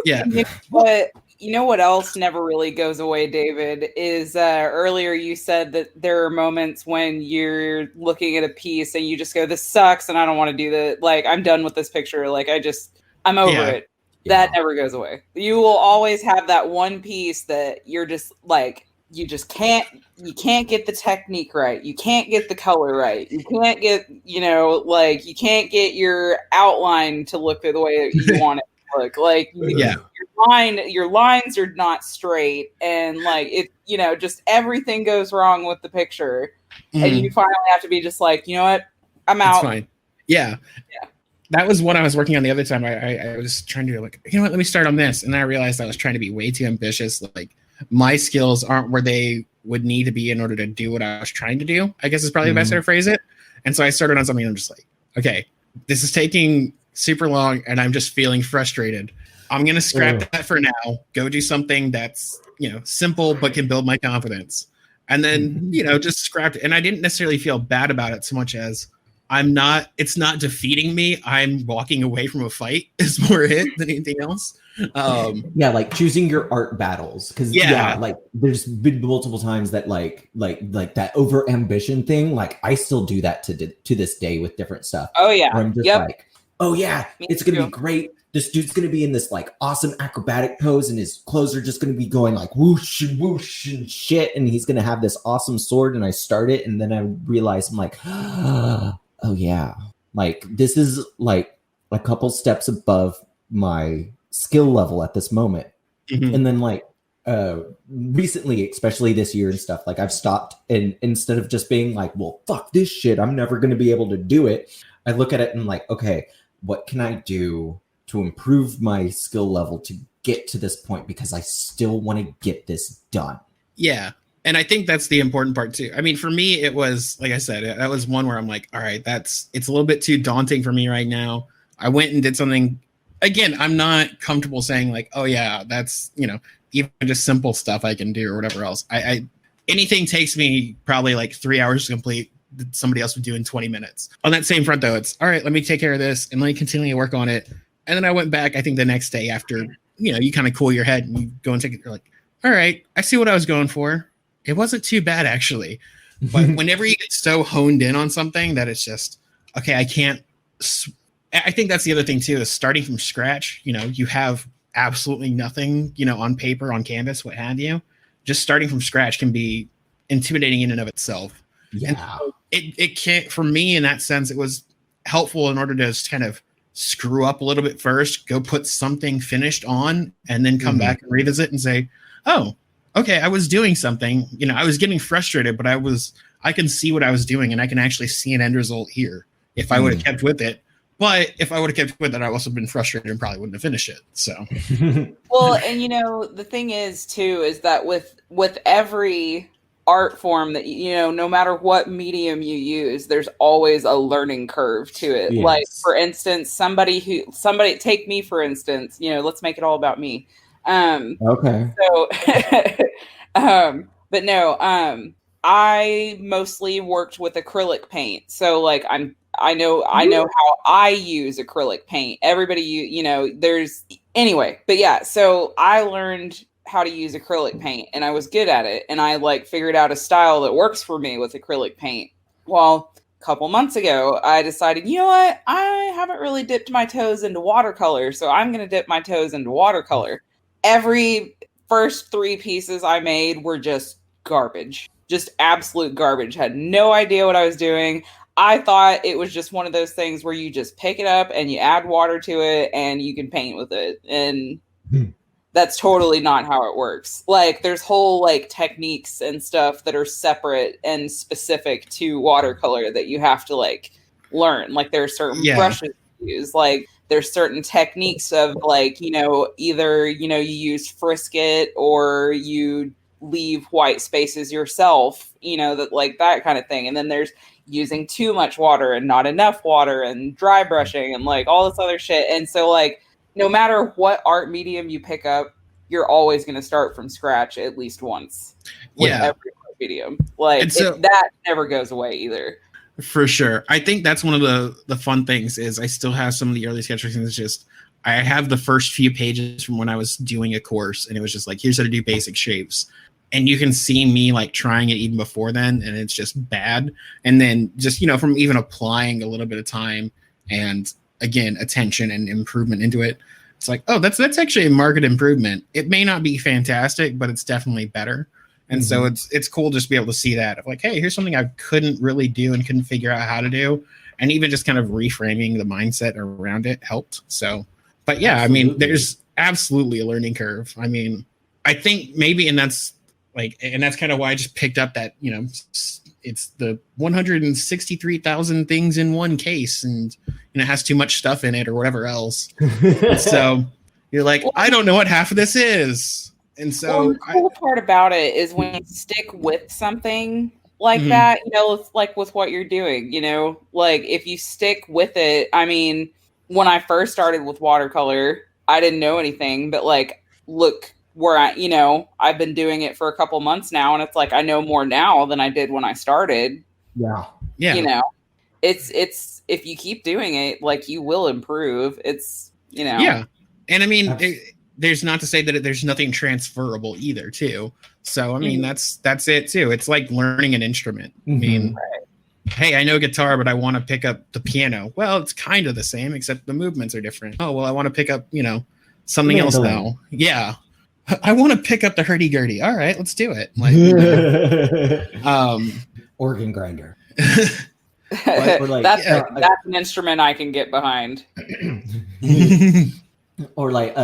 Yeah. But you know what else never really goes away, David, is earlier you said that there are moments when you're looking at a piece and you just go, this sucks and I don't want to do that. Like, I'm done with this picture. Like, I'm over it. Yeah. That never goes away. You will always have that one piece that you're just like, you can't get the technique right. You can't get the color right. You can't get, you can't get your outline to look the way that you want it to look. Like, your lines are not straight, and like it, just everything goes wrong with the picture, and you finally have to be just like, you know what, I'm out. It's fine. Yeah. That was what I was working on the other time. I was trying to like, you know what, let me start on this, and then I realized I was trying to be way too ambitious. Like, my skills aren't where they would need to be in order to do what I was trying to do, I guess is probably the best way to phrase it. And so I started on something and I'm just like, okay, this is taking super long and I'm just feeling frustrated. I'm going to scrap that for now, go do something that's, simple, but can build my confidence. And then, just scrapped it. And I didn't necessarily feel bad about it so much as it's not defeating me. I'm walking away from a fight is more it than anything else. Like choosing your art battles, because like there's been multiple times that like that over ambition thing, like I still do that to this day with different stuff. Oh yeah, where I'm just like, oh yeah, it's gonna be great. This dude's gonna be in this like awesome acrobatic pose, and his clothes are just gonna be going like whoosh and whoosh and shit, and he's gonna have this awesome sword. And I start it, and then I realize I'm like, oh yeah, like this is like a couple steps above my skill level at this moment. And then like recently, especially this year and stuff, like I've stopped, and instead of just being like, well, fuck this shit, I'm never going to be able to do it, I look at it and like, okay, what can I do to improve my skill level to get to this point, because I still want to get this done. Yeah. And I think that's the important part too. I mean, for me, it was, like I said, that was one where I'm like, all right, it's a little bit too daunting for me right now. I went and did something. Again, I'm not comfortable saying like, oh yeah, that's, even just simple stuff I can do or whatever else. I anything takes me probably like 3 hours to complete that somebody else would do in 20 minutes. On that same front though, it's all right, let me take care of this and let me continue to work on it. And then I went back, I think the next day after, you kind of cool your head and you go and take it. You're like, all right, I see what I was going for. It wasn't too bad actually. But whenever you get so honed in on something that it's just, okay, I think that's the other thing too, is starting from scratch. You have absolutely nothing, on paper, on canvas, what have you. Just starting from scratch can be intimidating in and of itself. Yeah. And so it can't, for me in that sense, it was helpful in order to just kind of screw up a little bit first, go put something finished on, and then come back and revisit and say, oh, okay, I was doing something, I was getting frustrated, but I can see what I was doing and I can actually see an end result here if I would have kept with it. But if I would have kept with it, I would also been frustrated and probably wouldn't have finished it. So, well, and the thing is too, is that with every art form that, no matter what medium you use, there's always a learning curve to it. Yes. Like, for instance, somebody take me, for instance, let's make it all about me. Okay. So, but no, I mostly worked with acrylic paint. So like I know how I use acrylic paint. Everybody, anyway, but yeah, so I learned how to use acrylic paint and I was good at it. And I like figured out a style that works for me with acrylic paint. Well, a couple months ago, I decided, you know what? I haven't really dipped my toes into watercolor. So I'm going to dip my toes into watercolor. Every first 3 pieces I made were just garbage, just absolute garbage. Had no idea what I was doing. I thought it was just one of those things where you just pick it up and you add water to it and you can paint with it. And that's totally not how it works. Like there's whole like techniques and stuff that are separate and specific to watercolor that you have to like learn. Like there are certain brushes to use. Like there's certain techniques of like, either, you use Frisket or you leave white spaces yourself, that kind of thing. And then there's using too much water and not enough water and dry brushing and like all this other shit. And so like, no matter what art medium you pick up, you're always going to start from scratch at least once. With every art medium. Like that never goes away either. For sure. I think that's one of the fun things is I still have some of the early sketch things. It's just I have the first few pages from when I was doing a course, and it was just like, here's how to do basic shapes. And you can see me like trying it even before then, and it's just bad. And then just, from even applying a little bit of time and again, attention and improvement into it, it's like, oh, that's actually a market improvement. It may not be fantastic, but it's definitely better. And so it's cool just to be able to see that of like, hey, here's something I couldn't really do and couldn't figure out how to do. And even just kind of reframing the mindset around it helped. So, but yeah, absolutely. I mean, there's absolutely a learning curve. I mean, I think maybe, and that's kind of why I just picked up that, it's the 163,000 things in one case, and it has too much stuff in it or whatever else. So you're like, I don't know what half of this is. And so the cool part about it is when you stick with something like that, like with what you're doing, like if you stick with it. I mean, when I first started with watercolor, I didn't know anything, but like, look where I've been doing it for a couple months now, and it's like I know more now than I did when I started. Yeah. It's if you keep doing it, like you will improve. It's yeah. And I mean, there's not to say that there's nothing transferable either too. So I mean, that's it too. It's like learning an instrument. I mean, hey, I know guitar, but I want to pick up the piano. Well, it's kind of the same, except the movements are different. Oh, well, I want to pick up, something else now. Yeah. I want to pick up the hurdy-gurdy. All right, let's do it. Like, organ grinder. That's an instrument I can get behind. Or like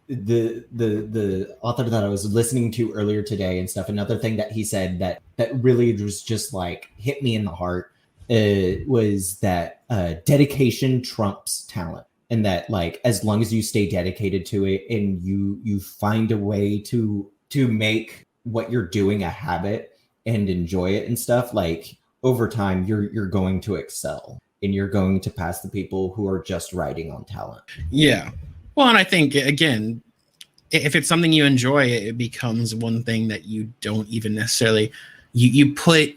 the author that I was listening to earlier today and stuff. Another thing that he said that really was just like hit me in the heart was that dedication trumps talent. And that, like, as long as you stay dedicated to it and you find a way to make what you're doing a habit and enjoy it and stuff, like over time, you're going to excel and you're going to pass the people who are just riding on talent. Yeah. Well, and I think, again, if it's something you enjoy, it becomes one thing that you don't even necessarily, you put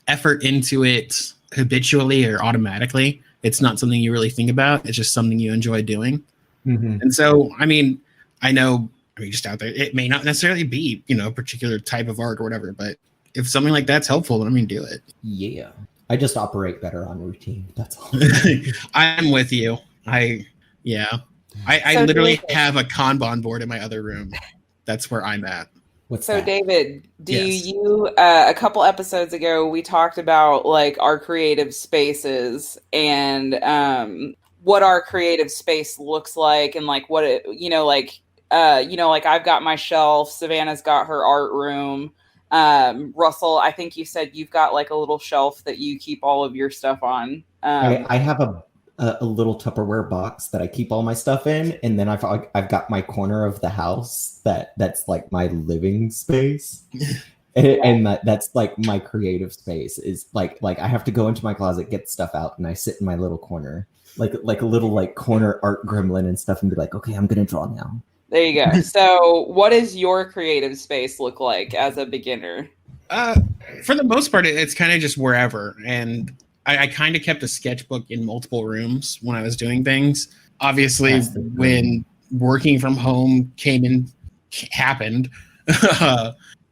effort into it habitually or automatically. It's not something you really think about. It's just something you enjoy doing. And so, I mean, just out there, it may not necessarily be, a particular type of art or whatever, but if something like that's helpful, then do it. Yeah. I just operate better on routine. That's all. I'm with you. I literally have a Kanban board in my other room. That's where I'm at. What's that? David, you a couple episodes ago, we talked about like our creative spaces and what our creative space looks like and like what it, like I've got my shelf, Savannah's got her art room. Russell, I think you said you've got like a little shelf that you keep all of your stuff on. I have a little Tupperware box that I keep all my stuff in, and then I've got my corner of the house that's like my living space, and that's like my creative space is like I have to go into my closet, get stuff out, and I sit in my little corner, like a little like corner art gremlin and stuff, and be like, okay, I'm gonna draw now. There you go. So, what does your creative space look like as a beginner? For the most part, it's kind of just wherever, and I kind of kept a sketchbook in multiple rooms when I was doing things. Obviously, when working from home happened,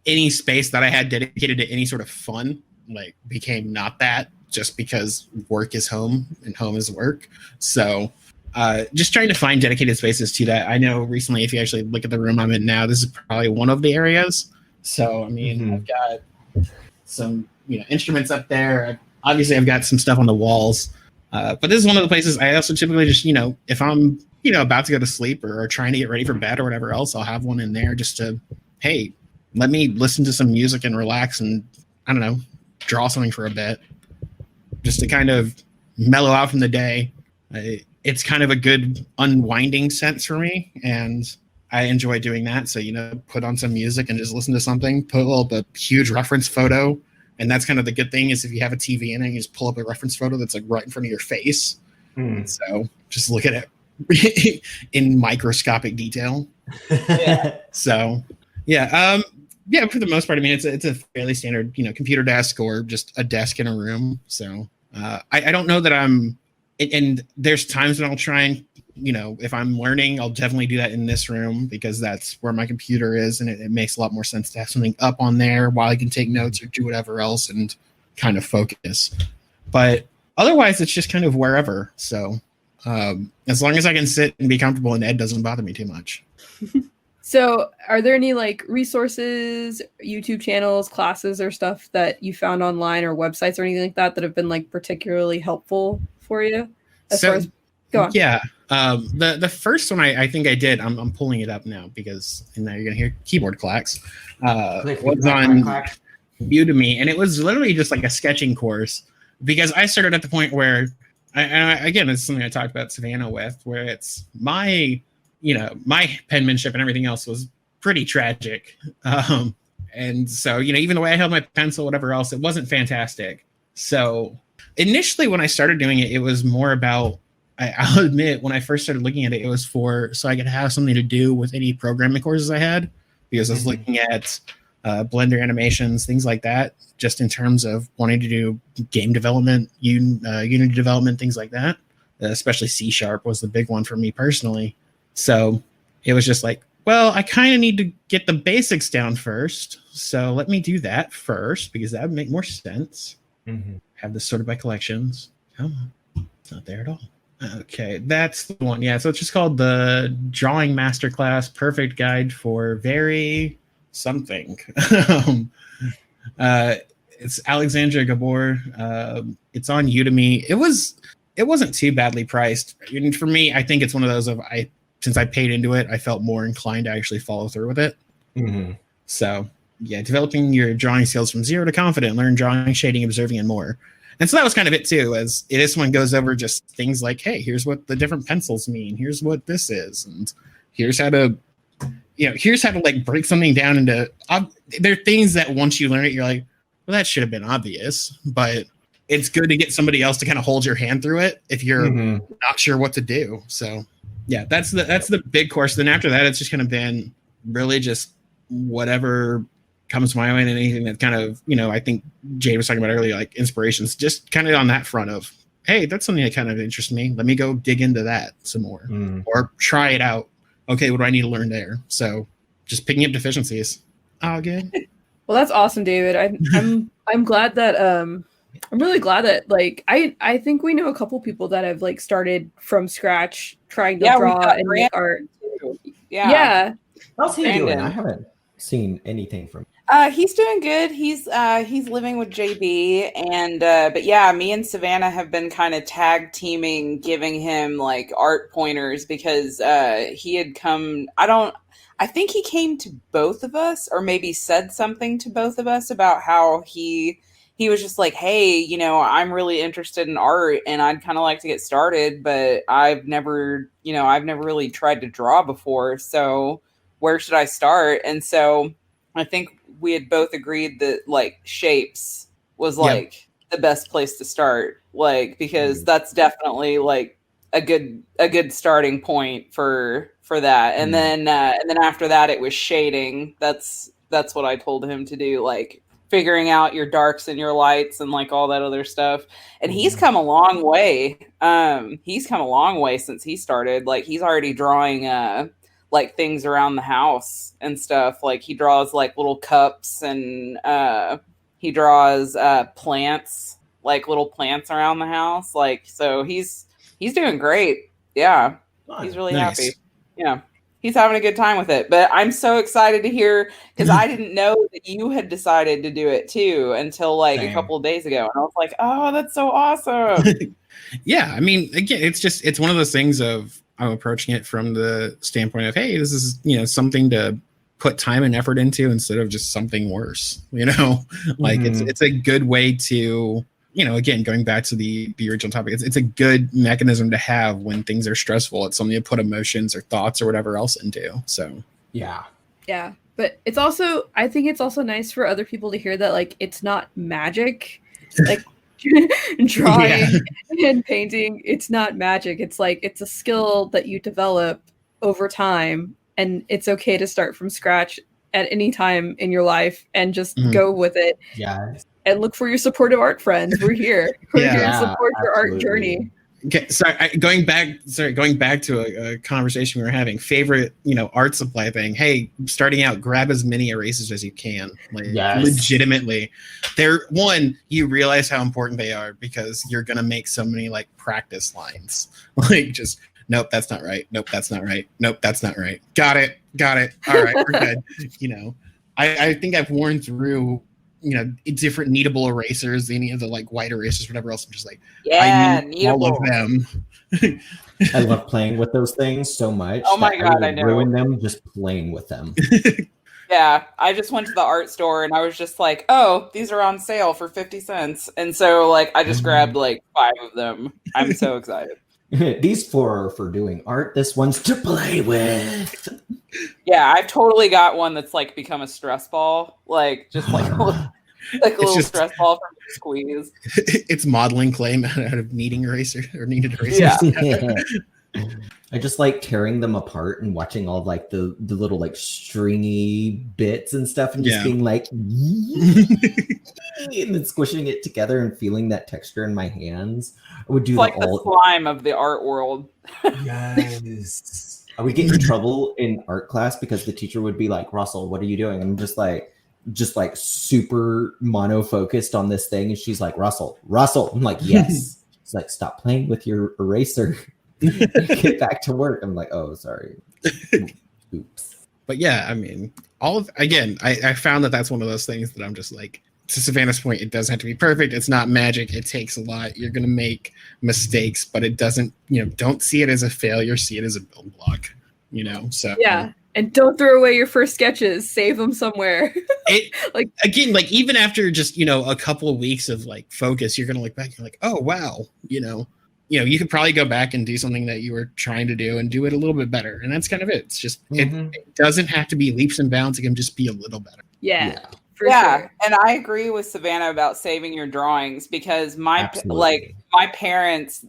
any space that I had dedicated to any sort of fun, like, became not that, just because work is home and home is work. So just trying to find dedicated spaces to that. I know recently, if you actually look at the room I'm in now, this is probably one of the areas. So, I mean, I've got some, instruments up there. Obviously, I've got some stuff on the walls, but this is one of the places I also typically just, if I'm, about to go to sleep or trying to get ready for bed or whatever else, I'll have one in there just to, hey, let me listen to some music and relax and, I don't know, draw something for a bit just to kind of mellow out from the day. It's kind of a good unwinding sense for me, and I enjoy doing that. So, put on some music and just listen to something, put up a huge reference photo. And that's kind of the good thing is if you have a TV in it, you just pull up a reference photo that's like right in front of your face. So just look at it in microscopic detail. Yeah. So, yeah. Yeah, for the most part, I mean, it's a fairly standard, computer desk or just a desk in a room. So I don't know that and there's times when I'll try and, if I'm learning, I'll definitely do that in this room because that's where my computer is. And it makes a lot more sense to have something up on there while I can take notes or do whatever else and kind of focus. But otherwise, it's just kind of wherever. So as long as I can sit and be comfortable and Ed doesn't bother me too much. So are there any like resources, YouTube channels, classes or stuff that you found online or websites or anything like that have been like particularly helpful for you? Go on. Yeah. The first one I think I did, I'm pulling it up now because now you're going to hear keyboard clacks. Was on Udemy, and it was literally just like a sketching course because I started at the point where, again, it's something I talked about Savannah with, where it's my penmanship and everything else was pretty tragic. And so, even the way I held my pencil, whatever else, it wasn't fantastic. So initially when I started doing it, it was more about, I'll admit, when I first started looking at it, it was so I could have something to do with any programming courses I had, because I was looking at Blender animations, things like that, just in terms of wanting to do game development, Unity development, things like that. Especially C# was the big one for me personally. So it was just like, well, I kind of need to get the basics down first. So let me do that first because that would make more sense. Mm-hmm. Have this sorted by collections. Come on. It's not there at all. Okay, that's the one. Yeah, so it's just called the Drawing Masterclass Perfect Guide for Very Something. It's Alexandra Gabor. It's on Udemy. It wasn't too badly priced. And for me, I think it's one of those since I paid into it, I felt more inclined to actually follow through with it. Mm-hmm. So yeah, developing your drawing skills from zero to confident, learn drawing, shading, observing, and more. And so that was kind of it too, as this one goes over just things like, hey, here's what the different pencils mean. Here's what this is. And here's how to like break something down into, there are things that once you learn it, you're like, well, that should have been obvious, but it's good to get somebody else to kind of hold your hand through it if you're not sure what to do. So yeah, that's the big course. Then after that, it's just kind of been really just whatever comes my way, and anything that kind of, I think Jade was talking about earlier, like inspirations, just kind of on that front of, hey, that's something that kind of interests me. Let me go dig into that some more or try it out. Okay, what do I need to learn there? So just picking up deficiencies. Oh, good. Well, that's awesome, David. I'm glad that I'm really glad that like I think we know a couple people that have like started from scratch trying to draw and make art. Yeah. How's he doing? I haven't seen anything from him. He's doing good. He's living with JB, and but yeah, me and Savannah have been kind of tag teaming, giving him like art pointers because he had come. I think he came to both of us, or maybe said something to both of us about how he was just like, hey, I'm really interested in art and I'd kind of like to get started, but I've never really tried to draw before. So where should I start? And so I think we had both agreed that like shapes was like the best place to start, like, because that's definitely like a good starting point for that. And then after that it was shading. That's what I told him to do, like figuring out your darks and your lights and like all that other stuff. And he's come a long way. He's come a long way since he started. Like he's already drawing like things around the house and stuff. Like he draws like little cups and he draws plants, like little plants around the house. Like, so he's doing great. Yeah. He's really happy. Yeah. He's having a good time with it. But I'm so excited to hear, because I didn't know that you had decided to do it too until like a couple of days ago. And I was like, oh, that's so awesome. Yeah. I mean, again, it's one of those things of, I'm approaching it from the standpoint of, hey, this is, something to put time and effort into instead of just something worse, like it's a good way to, again, going back to the original topic, it's a good mechanism to have when things are stressful. It's something to put emotions or thoughts or whatever else into. So, yeah. But it's also, I think it's also nice for other people to hear that, like, it's not magic, like drawing and painting. It's not magic. It's like, it's a skill that you develop over time, and it's okay to start from scratch at any time in your life and just Mhm. go with it Yeah. and look for your supportive art friends. We're here. We're here to Yeah, support your art absolutely. journey. Okay, going back to a conversation we were having. Favorite, art supply thing. Hey, starting out, grab as many erasers as you can. Like, Yes. legitimately, you realize how important they are because you're gonna make so many like practice lines. Like, just nope, that's not right. Nope, that's not right. Nope, that's not right. Got it. All right, we're good. I think I've worn through different kneadable erasers, any of the like white erasers, whatever else. I'm just like, Yeah, I need all of them. I love playing with those things so much. Oh my that God, will I know. ruin them just playing with them. Yeah, I just went to the art store and I was just like, oh, these are on sale for 50 cents. And so like I just grabbed like 5 of them. I'm so excited. These 4 are for doing art. This one's to play with. Yeah, I've totally got one that's like become a stress ball. Like just like a little just- stress ball for me to squeeze. It's modeling clay out of kneading eraser or kneaded erasers. Yeah. I just like tearing them apart and watching all like the little like stringy bits and stuff and just Yeah. being like and then squishing it together and feeling that texture in my hands. I would do It's like that the all. slime of the art world. Yes. I would get in trouble in art class because the teacher would be like, Russell, what are you doing? I'm just like super mono focused on this thing. And she's like, Russell. I'm like, yes. She's like, stop playing with your eraser. Get back to work. I'm like, oh, sorry. Oops. But yeah, I mean, I found that that's one of those things that I'm just like, to Savannah's point, it doesn't have to be perfect. It's not magic. It takes a lot. You're going to make mistakes, but it doesn't, don't see it as a failure. See it as a build block, so. Yeah. And don't throw away your first sketches. Save them somewhere. Even after just, a couple of weeks of like focus, you're going to look back. You're like, oh, wow. You could probably go back and do something that you were trying to do and do it a little bit better. And that's kind of it. It's just, it doesn't have to be leaps and bounds. It can just be a little better. Yeah. Yeah, Sure. and I agree with Savannah about saving your drawings because my parents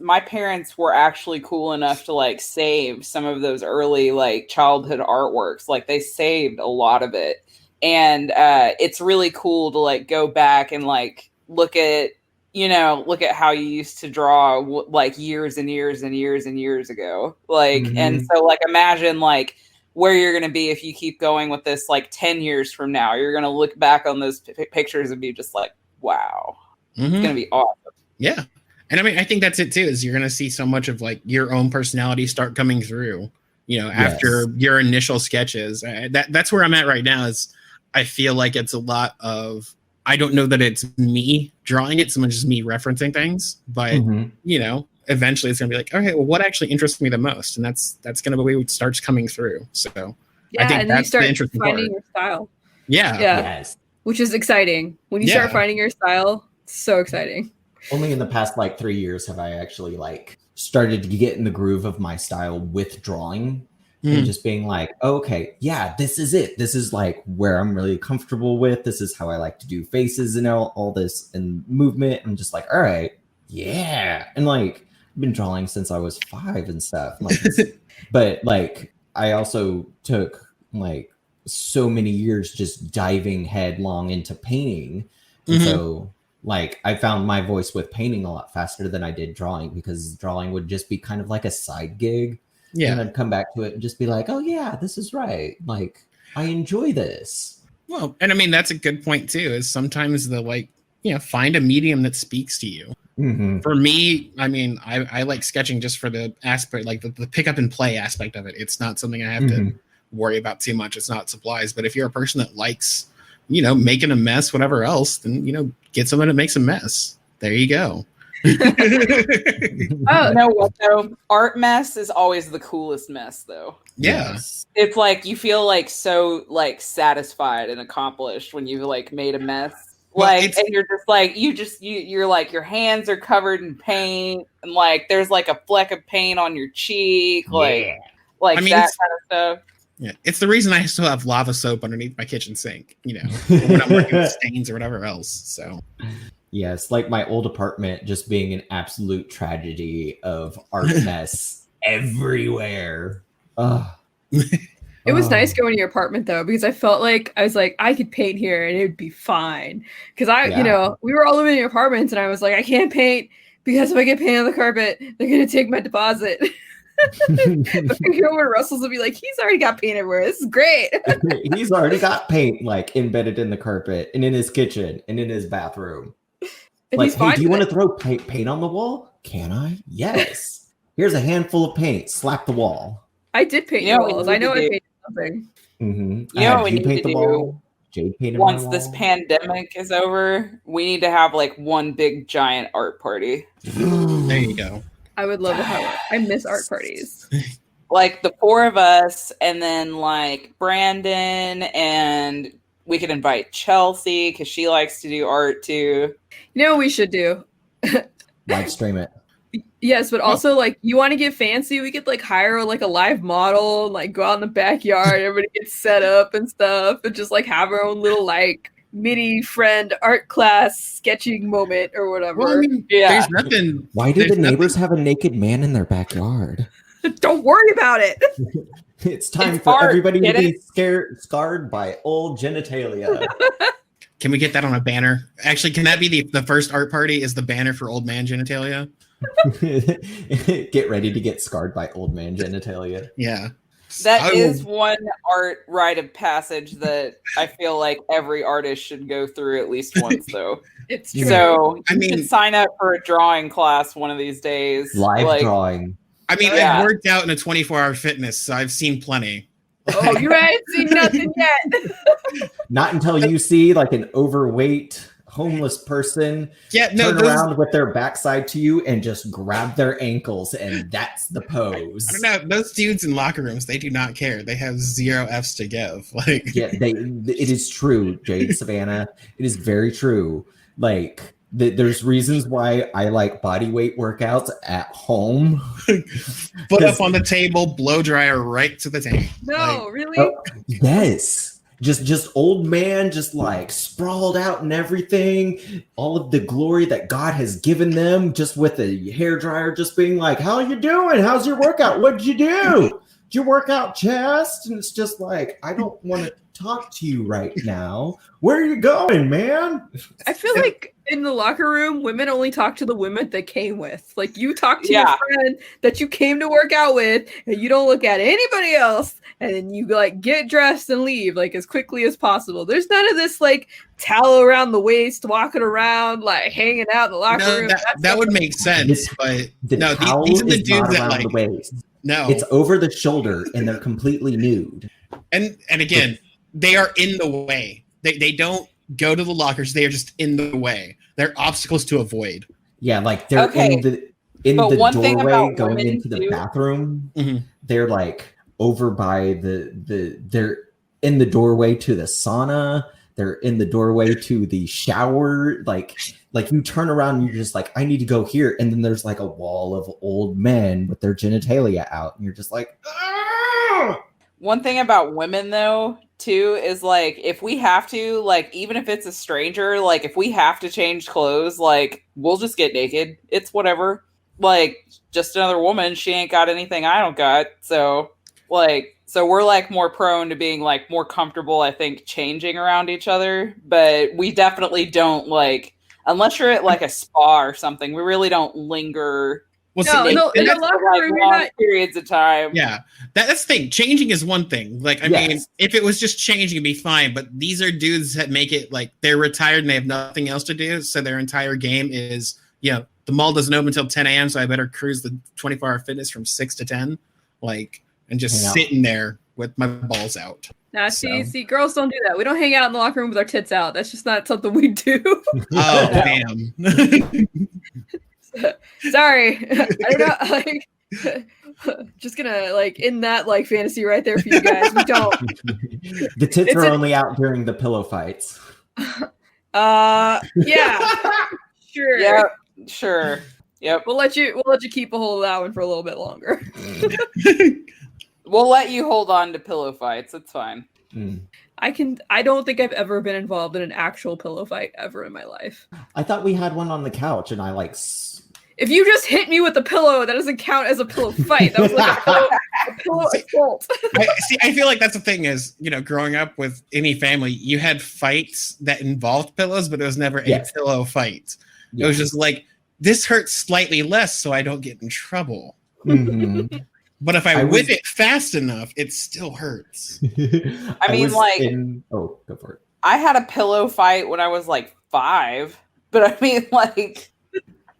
were actually cool enough to like save some of those early like childhood artworks. Like they saved a lot of it, and it's really cool to like go back and like look at how you used to draw like years and years and years and years ago. Like, and so like imagine like where you're going to be if you keep going with this like 10 years from now. You're going to look back on those pictures and be just like, wow, it's going to be awesome. Yeah. And I mean, I think that's it too, is you're going to see so much of like your own personality start coming through, after your initial sketches. That's where I'm at right now is I feel like it's a lot of, I don't know that it's me drawing it, so much as me referencing things, but eventually it's gonna be like, okay, well, what actually interests me the most, and that's gonna be what starts coming through. So Yeah, I think and that's you start the interesting finding part. your style. Yeah, Yes. Which is exciting. When you start finding your style, it's so exciting. Only in the past like 3 years have I actually like started to get in the groove of my style with drawing and just being like, oh, okay, yeah, this is it. This is like where I'm really comfortable with. This is how I like to do faces and all this and movement. I'm just like, all right, yeah. And like I've been drawing since I was 5 and stuff. Like, but like I also took like so many years just diving headlong into painting. And so like I found my voice with painting a lot faster than I did drawing because drawing would just be kind of like a side gig. Yeah. And I'd come back to it and just be like, oh yeah, this is right. Like I enjoy this. Well, and I mean, that's a good point too, is sometimes find a medium that speaks to you. For me, I mean, I like sketching just for the aspect, like the pick up and play aspect of it. It's not something I have to worry about too much. It's not supplies. But if you're a person that likes, making a mess, whatever else, then, get someone that makes a mess. There you go. You know what though? Art mess is always the coolest mess though. Yeah. Yes. It's like you feel like so like satisfied and accomplished when you've like made a mess. Well, Like and you're just like you're like your hands are covered in paint and like there's like a fleck of paint on your cheek, like I mean, that kind of stuff. Yeah, it's the reason I still have lava soap underneath my kitchen sink, when I'm working with stains or whatever else. So Yes, like my old apartment just being an absolute tragedy of art mess everywhere. Ugh. It was Oh. nice going to your apartment though, because I felt like I was like, I could paint here and it would be fine. Because Yeah. we were all living in your apartments, and I was like, I can't paint because if I get paint on the carpet, they're gonna take my deposit. But you know, where Russell's will be like, he's already got paint everywhere. This is great. He's already got paint like embedded in the carpet and in his kitchen and in his bathroom. And Like, he's hey, fine do you with want it. to throw paint on the wall? Can I? Yes. Here's a handful of paint. Slap the wall. I did paint You know your what we walls. need I know to I do? painted something. Mm-hmm. You know what we need paint to the do wall. Jade painted Once my this wall. pandemic is over, we need to have like one big giant art party. There you go. I would love to have it. I miss art parties. Like the four of us, and then like Brandon, and we could invite Chelsea because she likes to do art too. You know what we should do? Live stream it. Yes, but also like you want to get fancy, we could like hire like a live model and like go out in the backyard, everybody gets set up and stuff, and just like have our own little like mini friend art class sketching moment or whatever. Well, I mean, Yeah. there's nothing. Why do There's the neighbors have a naked man in their backyard? Don't worry about it. It's time It's for art, everybody to get be scarred by old genitalia. Can we get that on a banner? Actually, can that be the first art party? Is the banner for old man genitalia? Get ready to get scarred by old man genitalia. Yeah. That I is will- one art rite of passage that I feel like every artist should go through at least once, though. It's Yeah. true. So I you mean- should sign up for a drawing class one of these days. Live Like, drawing. I mean, Yeah. I've worked out in a 24-hour fitness, so I've seen plenty. Oh, you ain't seen nothing yet. Not until you see like an overweight homeless person Yeah, no, turn those, around with their backside to you and just grab their ankles, and that's the pose. I don't know. Those dudes in locker rooms, they do not care. They have 0 Fs to give. Like, Yeah, it is true, Jade Savannah. It is very true. Like, there's reasons why I like body weight workouts at home. foot up on the table, blow dryer right to the tank. No, really? Oh, yes. Just old man, just like sprawled out and everything. All of the glory that God has given them, just with a hair dryer, just being like, "How you doing? How's your workout? What'd you do? Did you work out chest?" And it's just like, I don't want to talk to you right now. Where are you going, man? I feel like in the locker room, women only talk to the women they came with. Like you talk to Yeah. your friend that you came to work out with, and you don't look at anybody else, and then you like get dressed and leave like as quickly as possible. There's none of this like towel around the waist, walking around like hanging out in the locker No, room. that would make sense, This- but The no, towel these are the is dudes not that around like the waist. no. It's over the shoulder, and they're completely nude. And again, they are in the way. They don't go to the lockers. They are just in the way. They're obstacles to avoid. Yeah, like they're Okay. in But the one thing doorway about going women, into the too- bathroom. Mhm. They're like over by they're in the doorway to the sauna. They're in the doorway to the shower. Like you turn around and you're just like, I need to go here, and then there's like a wall of old men with their genitalia out, and you're just like, "Ah!" One thing about women though, too, is like if we have to, like even if it's a stranger, like if we have to change clothes, like we'll just get naked. It's whatever. Like just another woman, she ain't got anything I don't got. So we're like more prone to being like more comfortable, I think, changing around each other. But we definitely don't like unless you're at like a spa or something, we really don't linger Well, No, see, no, in the that's- locker like room, you're long not. periods of time. yeah, that's the thing. Changing is one thing. Like, I Yes. mean, if it was just changing, it'd be fine. But these are dudes that make it like they're retired and they have nothing else to do. So their entire game is, the mall doesn't open until 10 a.m. So I better cruise the 24-hour fitness from 6 to 10, like, and just Hang out. sitting there with my balls out. Nah, So- see, girls don't do that. We don't hang out in the locker room with our tits out. That's just not something we do. Oh, damn. Sorry, I don't know. Like, just gonna like end that like fantasy right there for you guys. We don't. The tits It's are a- only out during the pillow fights. Yeah, sure. Yeah, sure. Yep. We'll let you keep a hold of that one for a little bit longer. We'll let you hold on to pillow fights. It's fine. Mm. I don't think I've ever been involved in an actual pillow fight ever in my life. I thought we had one on the couch, and I like. If you just hit me with a pillow, that doesn't count as a pillow fight. That was like a pillow assault. I feel like that's the thing is, growing up with any family, you had fights that involved pillows, but it was never a pillow fight. It was just like, this hurts slightly less so I don't get in trouble. Mm-hmm. But if I whip it fast enough, it still hurts. I mean, go for it. I had a pillow fight when I was like 5, but I mean, like,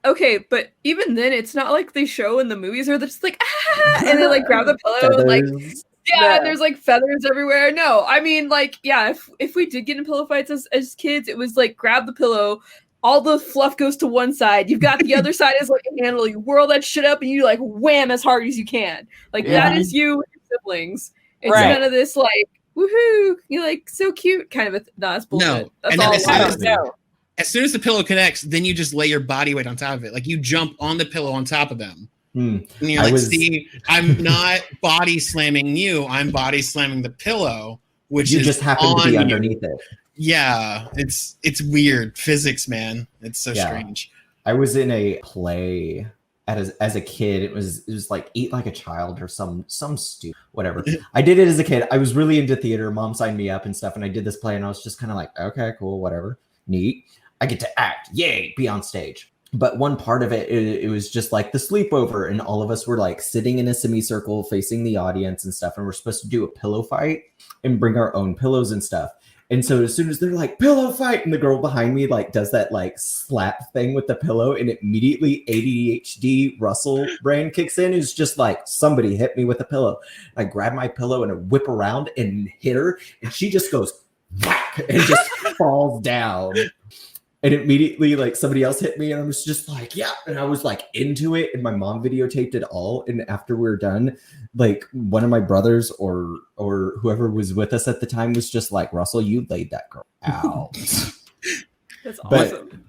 okay, but even then, it's not like they show in the movies where they're just like, ah, and they like grab the pillow and like, and there's like feathers everywhere. No, I mean, like, yeah, if we did get in pillow fights as kids, it was like grab the pillow, all the fluff goes to one side. You've got the other side is like a handle. You whirl that shit up and you like wham as hard as you can. Like that is you with your siblings. It's none of this like woohoo, you're like so cute kind of that's bullshit. No, that's and all. As soon as the pillow connects, then you just lay your body weight on top of it. Like you jump on the pillow on top of them. And you're like, see, I'm not body slamming you. I'm body slamming the pillow, which you is just happen to be underneath it. Yeah, it's weird physics, man. It's so strange. I was in a play as a kid. It was like Eat Like a Child or some stupid whatever. I did it as a kid. I was really into theater. Mom signed me up and stuff, and I did this play, and I was just kind of like, okay, cool, whatever, neat. I get to act, yay, be on stage. But one part of it was just like the sleepover, and all of us were like sitting in a semicircle facing the audience and stuff, and we're supposed to do a pillow fight and bring our own pillows and stuff. And so as soon as they're like, pillow fight, and the girl behind me like does that like slap thing with the pillow, and immediately ADHD Russell brain kicks in. It's just like, somebody hit me with a pillow. I grab my pillow and I whip around and hit her, and she just goes whack and just falls down. And immediately, like, somebody else hit me, and I was just like, yeah. And I was like into it, and my mom videotaped it all. And after we were done, like, one of my brothers or whoever was with us at the time was just like, Russell, you laid that girl out. That's but, awesome.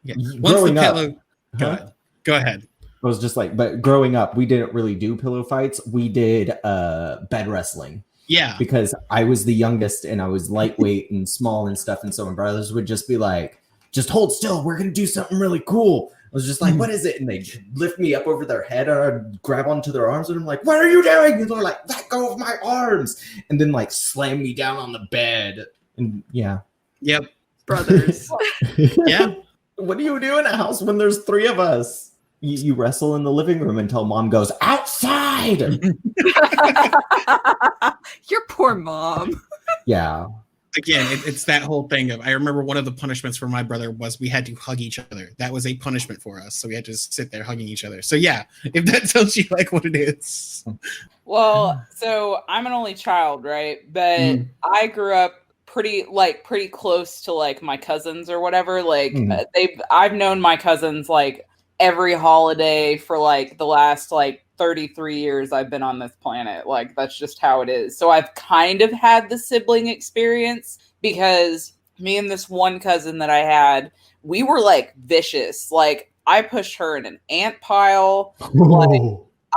Yeah. Once the pillow, go ahead. I was just like, but growing up, we didn't really do pillow fights. We did bed wrestling. Yeah. Because I was the youngest, and I was lightweight and small and stuff. And so my brothers would just be like, just hold still. We're going to do something really cool. I was just like, what is it? And they lift me up over their head, and I'd grab onto their arms, and I'm like, what are you doing? And they're like, let go of my arms. And then like slam me down on the bed. And yeah. Yep. Brothers. Yeah. What do you do in a house when there's 3 of us? You wrestle in the living room until mom goes outside. Your poor mom. Yeah. Again, it's that whole thing of, I remember one of the punishments for my brother was we had to hug each other. That was a punishment for us. So we had to sit there hugging each other. So yeah, if that tells you like what it is. Well, so I'm an only child, right? But I grew up pretty close to like my cousins or whatever. Like I've known my cousins like every holiday for like the last like 33 years I've been on this planet. Like that's just how it is. So I've kind of had the sibling experience because me and this one cousin that I had, we were like vicious. Like I pushed her in an ant pile. Like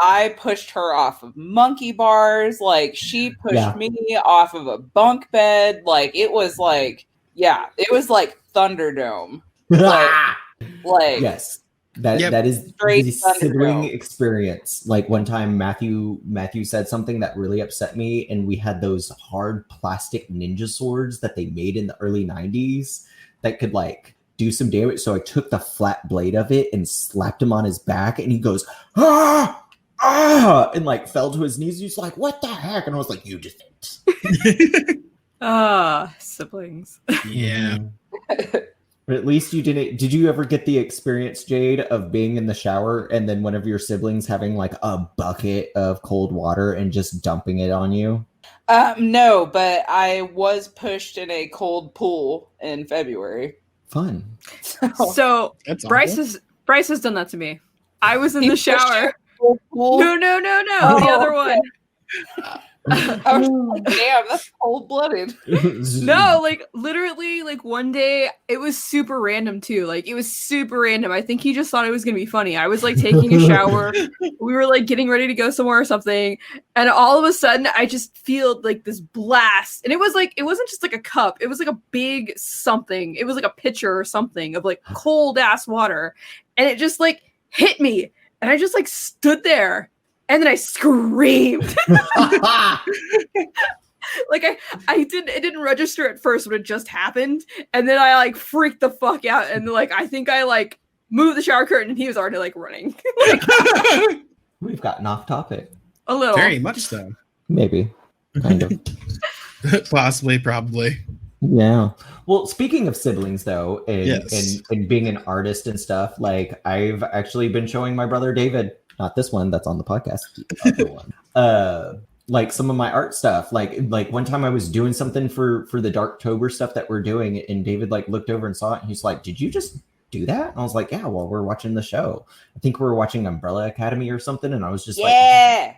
I pushed her off of monkey bars. Like she pushed me off of a bunk bed. Like it was like, it was like Thunderdome. like yes. That is the sibling experience. Like one time Matthew said something that really upset me, and we had those hard plastic ninja swords that they made in the early 90s that could like do some damage. So I took the flat blade of it and slapped him on his back, and he goes, and like fell to his knees. He's like, what the heck? And I was like, you just siblings. Yeah. But at least you didn't. Did you ever get the experience, Jade, of being in the shower and then one of your siblings having like a bucket of cold water and just dumping it on you? No, but I was pushed in a cold pool in February. Fun. So Bryce has done that to me. I was in the shower. No. The other one. I was like, damn, that's cold-blooded. No, like literally, like one day it was super random too. Like it was super random. I think he just thought it was gonna be funny. I was like taking a shower. We were like getting ready to go somewhere or something, and all of a sudden I just feel like this blast. And it was like, it wasn't just like a cup, it was like a big something. It was like a pitcher or something of like cold ass water. And it just like hit me. And I just like stood there. and then I screamed. Like it didn't register at first when it just happened, and then I like freaked the fuck out, and like I think I like moved the shower curtain, and he was already like running. Like, We've gotten off topic. a little. Very much so. Maybe. Kind of. Possibly, probably. Yeah. Well, speaking of siblings, though, Yes. and being an artist and stuff, like I've actually been showing my brother David, not this one that's on the podcast, the other one, like some of my art stuff. Like one time I was doing something for the Darktober stuff that we're doing, and David like looked over and saw it, and he's like, "Did you just do that?" And I was like, "Yeah, well, we're watching the show. I think we were watching Umbrella Academy or something," and I was just like, "Yeah."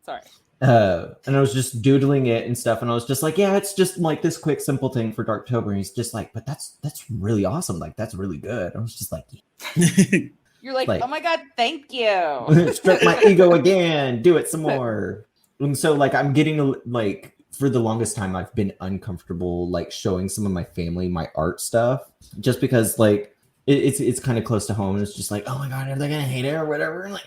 Sorry. And I was just doodling it and stuff, and I was just like, "Yeah, it's just like this quick, simple thing for Darktober." And he's just like, "But that's really awesome. Like, that's really good." I was just like, You're like, Like- oh my god, thank you. "Stroke my ego again. Do it some more." And so, like, I'm getting like for the longest time, I've been uncomfortable like showing some of my family my art stuff, just because like it's kind of close to home. And it's just like, oh my god, are they gonna hate it or whatever? And like,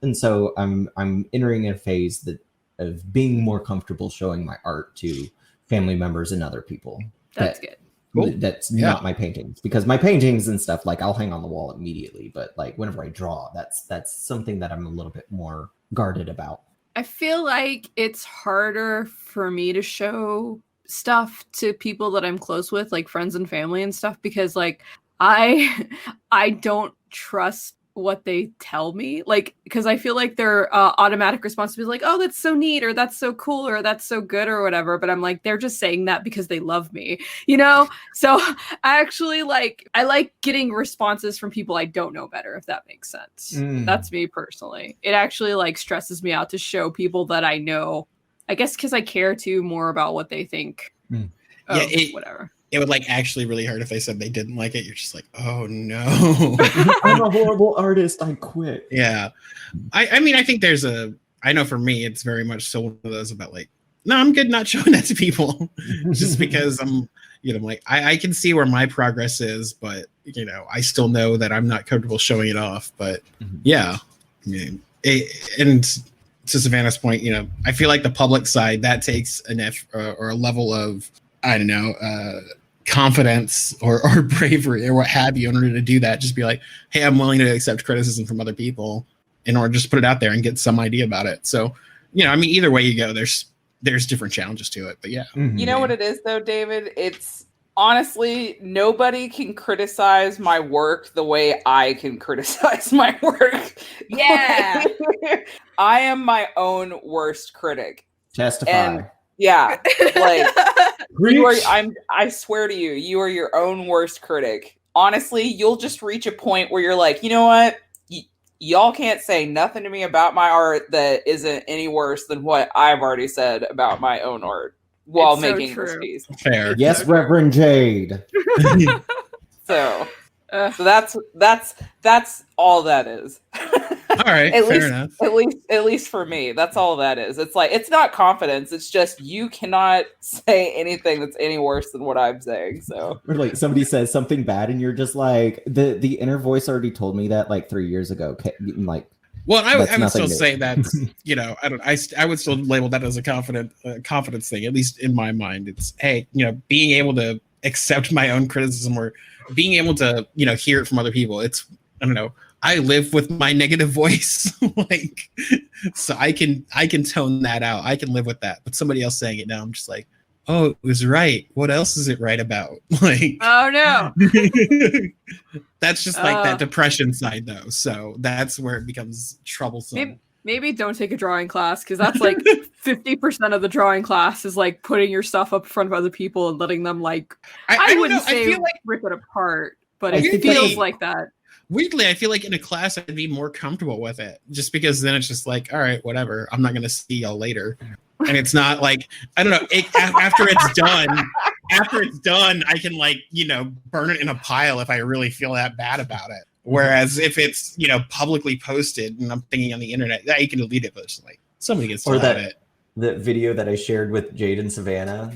and so I'm entering a phase of being more comfortable showing my art to family members and other people. That's good. Cool. That's Yeah. not my paintings, because my paintings and stuff, like I'll hang on the wall immediately. But like whenever I draw, that's something that I'm a little bit more guarded about. I feel like it's harder for me to show stuff to people that I'm close with, like friends and family and stuff, because like I don't trust what they tell me, like, because I feel like their automatic response is like, oh, that's so neat, or that's so cool, or that's so good, or whatever. But I'm like, they're just saying that because they love me, you know? So I actually I like getting responses from people I don't know better, if that makes sense. That's me personally. It actually like stresses me out to show people that I know, I guess because I care too more about what they think of whatever. It would like actually really hurt if they said they didn't like it. You're just like, oh no. I'm a horrible artist. I quit. Yeah. I mean, I think I know for me, it's very much so one of those about like, no, I'm good not showing that to people just because I'm, like, I can see where my progress is, but, I still know that I'm not comfortable showing it off. But yeah, I mean, and to Savannah's point, I feel like the public side, that takes or a level of, I don't know, confidence or bravery or what have you in order to do that. Just be like, hey, I'm willing to accept criticism from other people in order to just put it out there and get some idea about it. So, I mean, either way you go, there's different challenges to it, but yeah. You know what it is though, David? It's honestly, nobody can criticize my work the way I can criticize my work. Yeah. I am my own worst critic. Testify. And yeah, like I swear to you, you are your own worst critic. Honestly, you'll just reach a point where you're like, you know what? Y'all can't say nothing to me about my art that isn't any worse than what I've already said about my own art while It's so making this true. piece. Fair. Yes, Reverend Jade. So that's all that is. All right, fair enough. At least for me, that's all that is. It's like, it's not confidence. It's just you cannot say anything that's any worse than what I'm saying. So, Or like somebody says something bad, and you're just like, the inner voice already told me that like 3 years ago. Like, well, I would that's still nothing new. say that's I would still label that as a confidence thing, at least in my mind. It's, hey, being able to accept my own criticism or being able to hear it from other people. It's, I don't know, I live with my negative voice, like, so I can tone that out. I can live with that. But somebody else saying it now, I'm just like, oh, it was right. What else is it right about? Like, Oh no. that's just like that depression side, though. So that's where it becomes troublesome. Maybe don't take a drawing class, because that's like 50% of the drawing class is like putting your stuff up in front of other people and letting them like, I don't wouldn't know. say I feel like rip it apart, but I it think feels that- like that. weirdly, I feel like in a class I'd be more comfortable with it, just because then it's just like, all right, whatever. I'm not gonna see y'all later, and it's not like, I don't know. After it's done, I can like burn it in a pile if I really feel that bad about it. Whereas if it's publicly posted and I'm thinking on the internet, you can delete it, but it's like somebody can still Or have that- it. the video that I shared with Jade and Savannah.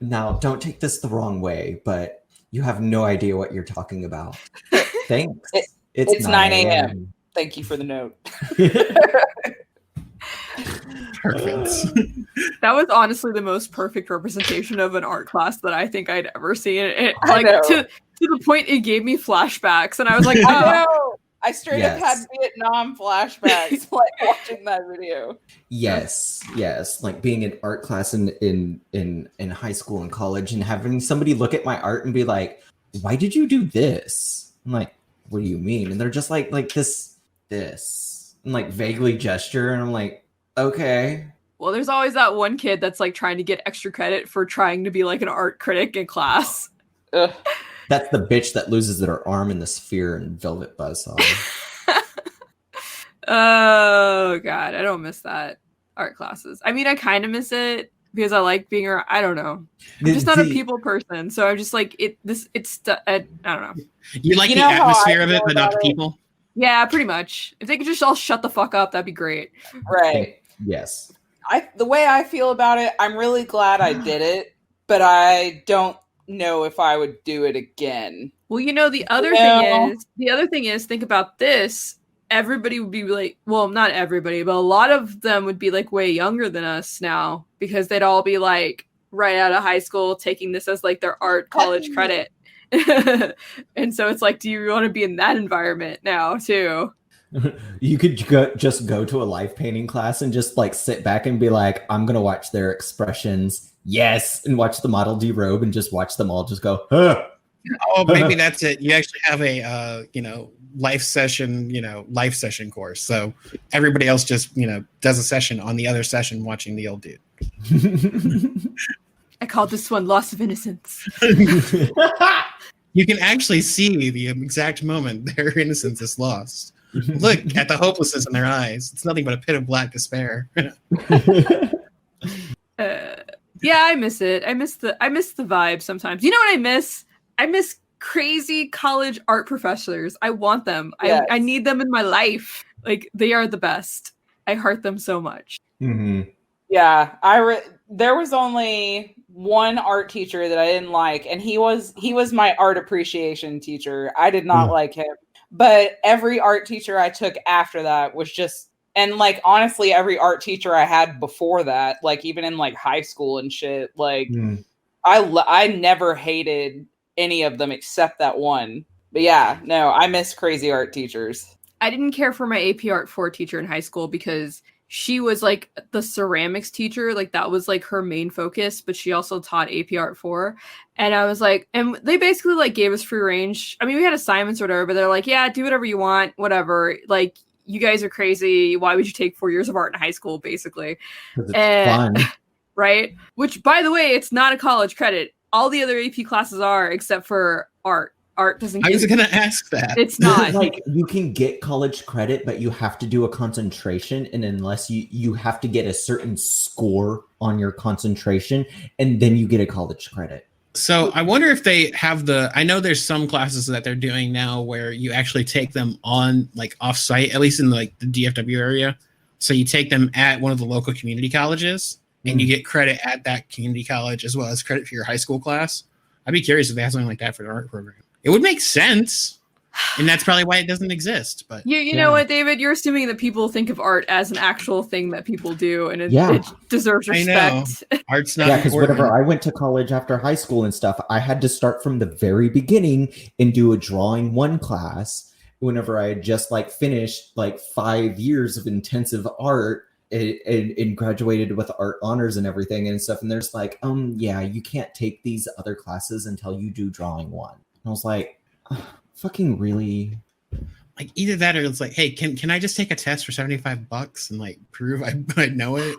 Now, don't take this the wrong way, but you have no idea what you're talking about. Thanks. It's 9 a.m. Thank you for the note. Perfect. That was honestly the most perfect representation of an art class that I think I'd ever seen. It I like know. to the point it gave me flashbacks, and I was like, I oh, know. I straight up had Yes. Vietnam flashbacks like watching that video. Yes, like being in art class in high school and college and having somebody look at my art and be like, "Why did you do this?" I'm like, "What do you mean?" And they're just like this, and like vaguely gesture, and I'm like, "Okay." well, there's always that one kid that's like trying to get extra credit for trying to be like an art critic in class. Ugh. That's the bitch that loses their arm in the sphere and Velvet Buzzsaw. Oh god, I don't miss that art classes. I mean, I kind of miss it because I like being around. I don't know. I'm just not a people person, so I'm just like I don't know. You like You the know how atmosphere I of it, feel but not the about it? people. Yeah, pretty much. If they could just all shut the fuck up, that'd be great. Right. Yes. The way I feel about it, I'm really glad I did it, but I don't know if I would do it again. Well, you know, the other thing is, think about this. Everybody would be like, well, not everybody, but a lot of them would be like way younger than us now because they'd all be like right out of high school taking this as like their art college credit. And so it's like, do you want to be in that environment now too? You could just go to a life painting class and just like sit back and be like, I'm gonna watch their expressions, yes, and watch the model derobe and just watch them all just go, huh. Oh, maybe that's it. You actually have a life session course. So everybody else just does a session on the other session watching the old dude. I called this one Loss of Innocence. You can actually see the exact moment their innocence is lost. Look at the hopelessness in their eyes. It's nothing but a pit of black despair. Yeah, I miss it. I miss the vibe sometimes. You know what I miss? I miss crazy college art professors. I want them. Yes. I need them in my life. Like, they are the best. I heart them so much. Mhm. Yeah, there was only one art teacher that I didn't like, and he was my art appreciation teacher. I did not like him. But every art teacher I took after that was just, and like honestly, every art teacher I had before that, like even in like high school and shit, like I never hated any of them except that one. But yeah, no, I miss crazy art teachers. I didn't care for my AP Art 4 teacher in high school because she was like the ceramics teacher. Like that was like her main focus, but she also taught AP Art 4. And I was like, and they basically like gave us free range. I mean, we had assignments or whatever, but they're like, yeah, do whatever you want, whatever. Like, you guys are crazy. Why would you take 4 years of art in high school, basically? 'Cause it's fun. Right? Which, by the way, it's not a college credit. All the other AP classes are, except for art. Art doesn't I get was going to ask that. It's not. Like you can get college credit, but you have to do a concentration, and unless you have to get a certain score on your concentration, and then you get a college credit. So I wonder if they have I know there's some classes that they're doing now where you actually take them on like off-site, at least in like the DFW area. So you take them at one of the local community colleges and you get credit at that community college as well as credit for your high school class. I'd be curious if they have something like that for their art program. It would make sense. And that's probably why it doesn't exist. But You know what, David? You're assuming that people think of art as an actual thing that people do, and it deserves I know. respect. Art's not Yeah, because important. whenever I went to college after high school and stuff, I had to start from the very beginning and do a drawing 1 class. Whenever I had just like finished like 5 years of intensive art and graduated with art honors and everything and stuff, and there's like, yeah, you can't take these other classes until you do drawing 1. And I was like, fucking really? Like either that or it's like, hey, can I just take a test for $75 and like prove I know it?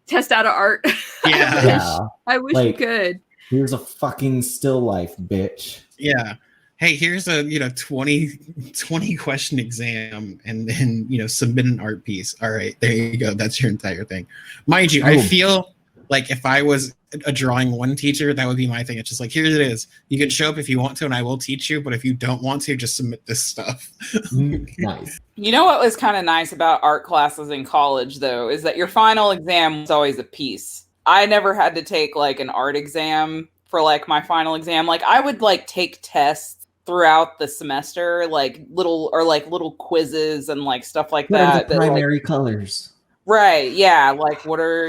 Test out of art. Yeah. Yeah. I wish Like- you could. Here's a fucking still life, bitch. Yeah. Hey, here's a 20 question exam and then submit an art piece. All right, there you go. That's your entire thing. Mind you, I feel like if I was a drawing 1 teacher, that would be my thing. It's just like, here it is. You can show up if you want to, and I will teach you. But if you don't want to, just submit this stuff. Nice. You know what was kind of nice about art classes in college, though, is that your final exam was always a piece. I never had to take like an art exam for like my final exam. Like I would like take tests throughout the semester, like little quizzes and like stuff like What are that. the that, like, primary colors? right, yeah, like what are,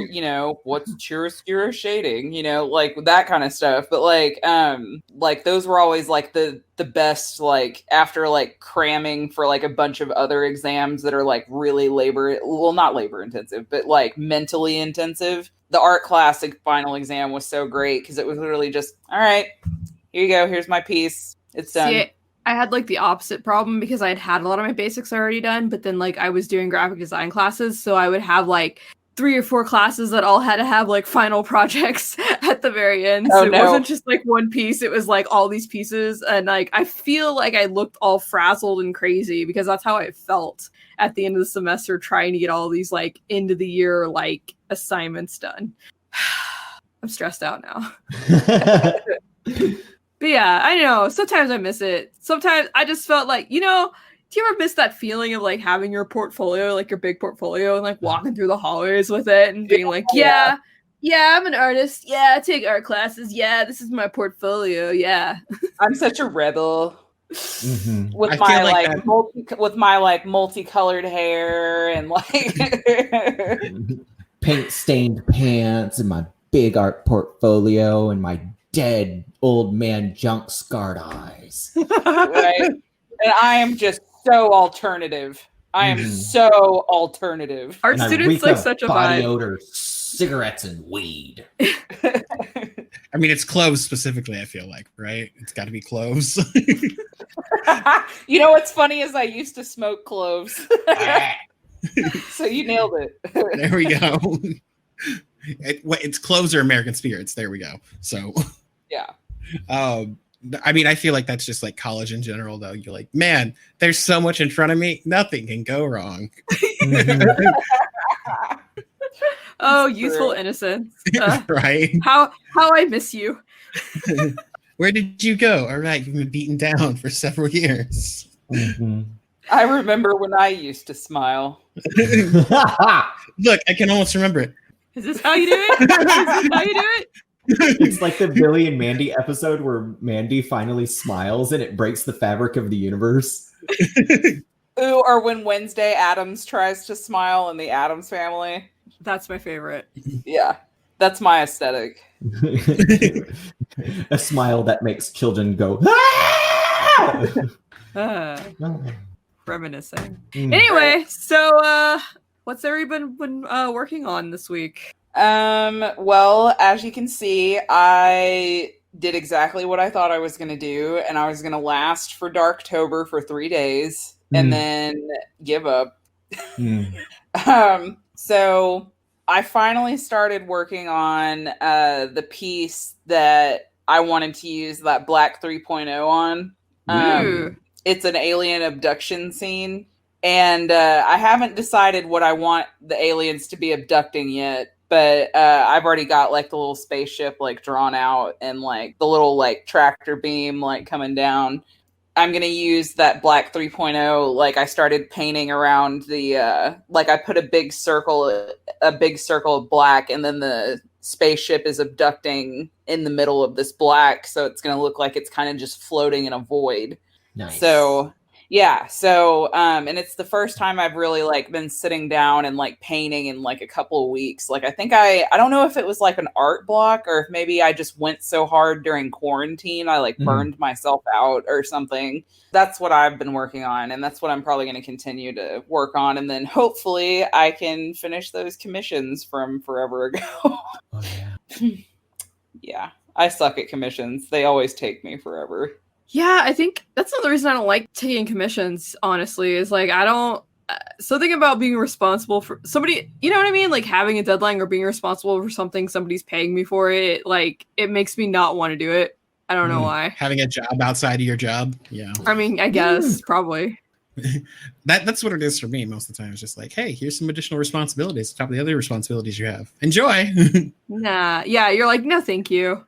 what's chiaroscuro shading, like that kind of stuff. But like those were always like the best, like after like cramming for like a bunch of other exams that are like really not labor intensive, but like mentally intensive. The art classic final exam was so great because it was literally just, all right, here you go, here's my piece, it's done. See, I had like the opposite problem because I had a lot of my basics already done, but then like I was doing graphic design classes, so I would have like 3 or 4 classes that all had to have like final projects at the very end. So it wasn't just like one piece, it was like all these pieces. And like I feel like I looked all frazzled and crazy because that's how I felt at the end of the semester trying to get all these like end of the year like assignments done. I'm stressed out now. But yeah, I know. Sometimes I miss it. Sometimes I just felt like, do you ever miss that feeling of like having your portfolio, like your big portfolio, and like walking through the hallways with it and being like, yeah, I'm an artist. Yeah, I take art classes. Yeah, this is my portfolio. Yeah. I'm such a rebel. Mhm. With I my multicolored hair and like Paint stained pants and my big art portfolio and my dead old man junk scarred eyes. right. And I am just so alternative. I am so alternative. Art And I students reek like of such a body vibe. odor, cigarettes and weed. I mean, it's cloves specifically, I feel like, right? It's got to be cloves. You know what's funny is I used to smoke cloves. So you nailed it. There we go. It's cloves or American spirits. There we go. So, yeah. I mean, I feel like that's just like college in general, though. You're like, man, there's so much in front of me. Nothing can go wrong. Oh, youthful innocence. Right? How I miss you. Where did you go? All right, you've been beaten down for several years. Mhm. I remember when I used to smile. Look, I can almost remember it. Is this how you do it? Is this how you do it? It's like the Billy and Mandy episode where Mandy finally smiles and it breaks the fabric of the universe. Ooh, or when Wednesday Addams tries to smile in the Addams Family. That's my favorite. Yeah, that's my aesthetic. A smile that makes children go, "Ah!" Reminiscing. Mm. Anyway, so what's everybody been working on this week? Well, as you can see, I did exactly what I thought I was going to do, and I was going to last for Darktober for 3 days and then give up. So I finally started working on the piece that I wanted to use that Black 3.0 on. It's an alien abduction scene, and I haven't decided what I want the aliens to be abducting yet. But I've already got like the little spaceship like drawn out and like the little like tractor beam like coming down. I'm going to use that Black 3.0. Like I started painting around the like I put a big circle of black, and then the spaceship is abducting in the middle of this black, so it's going to look like it's kind of just floating in a void. Nice. So yeah, so and it's the first time I've really like been sitting down and like painting in like a couple of weeks. Like I think I don't know if it was like an art block or if maybe I just went so hard during quarantine I like burned myself out or something. That's what I've been working on, and that's what I'm probably going to continue to work on, and then hopefully I can finish those commissions from forever ago. Oh, yeah. Yeah, I suck at commissions. They always take me forever. Yeah, I think that's another reason I don't like taking commissions, honestly, is like I don't something about being responsible for somebody, you know what I mean? Like having a deadline or being responsible for something somebody's paying me for it, like it makes me not want to do it. I don't know why. Having a job outside of your job. Yeah. I mean, I guess probably. That's what it is for me most of the time. It's just like, hey, here's some additional responsibilities on top of the other responsibilities you have. Enjoy. Nah. Yeah, you're like, no, thank you.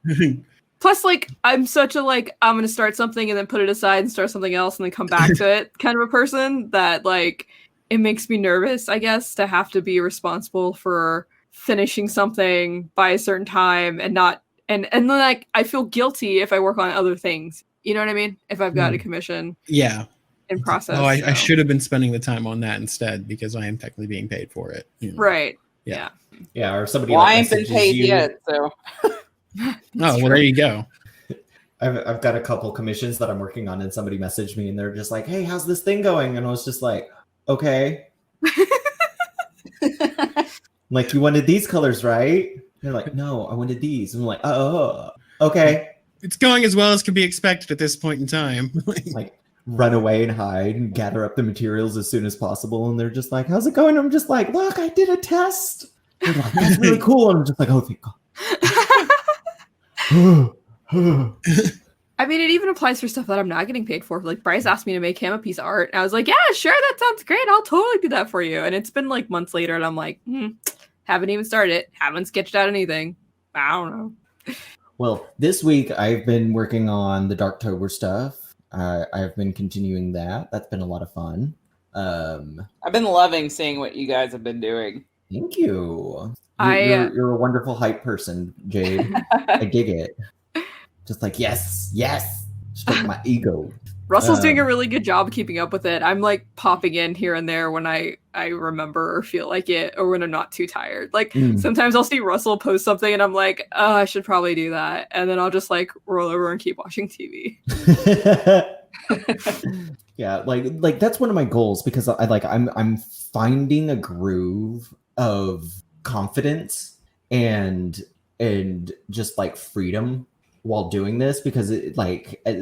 Plus, like, I'm such a, like, I'm going to start something and then put it aside and start something else and then come back to it kind of a person that, like, it makes me nervous, I guess, to have to be responsible for finishing something by a certain time and not, and then, like, I feel guilty if I work on other things You know what I mean? If I've got a commission Yeah. in process. Oh, I so. should have been spending the time on that instead because I am technically being paid for it. You know. Right. Yeah. Yeah, or somebody Well, like I ain't been messages paid you. yet, so Oh, well, there you go. I've got a couple commissions that I'm working on, and somebody messaged me, and they're just like, "Hey, how's this thing going?" And I was just like, "Okay." Like, you wanted these colors, right? They're like, "No, I wanted these." I'm like, "Oh, okay." It's going as well as could be expected at this point in time. Like, run away and hide and gather up the materials as soon as possible. And they're just like, "How's it going?" I'm just like, "Look, I did a test." They're like, "That's really cool." And I'm just like, "Oh, thank God." I mean, it even applies for stuff that I'm not getting paid for. Like, Bryce asked me to make him a piece of art. And I was like, yeah, sure, that sounds great. I'll totally do that for you. And it's been like months later, and I'm like, haven't even started. Haven't sketched out anything. I don't know. Well, this week I've been working on the Darktober stuff. I've been continuing that. That's been a lot of fun. I've been loving seeing what you guys have been doing. Thank you. I- You're a wonderful hype person, Jade. I dig it. Just like, yes, stroke my ego. Russell's doing a really good job of keeping up with it. I'm like popping in here and there when I remember or feel like it, or when I'm not too tired. Like sometimes I'll see Russell post something and I'm like, oh, I should probably do that. And then I'll just like roll over and keep watching TV. Yeah, like that's one of my goals, because I'm finding a groove of confidence and just like freedom while doing this, because it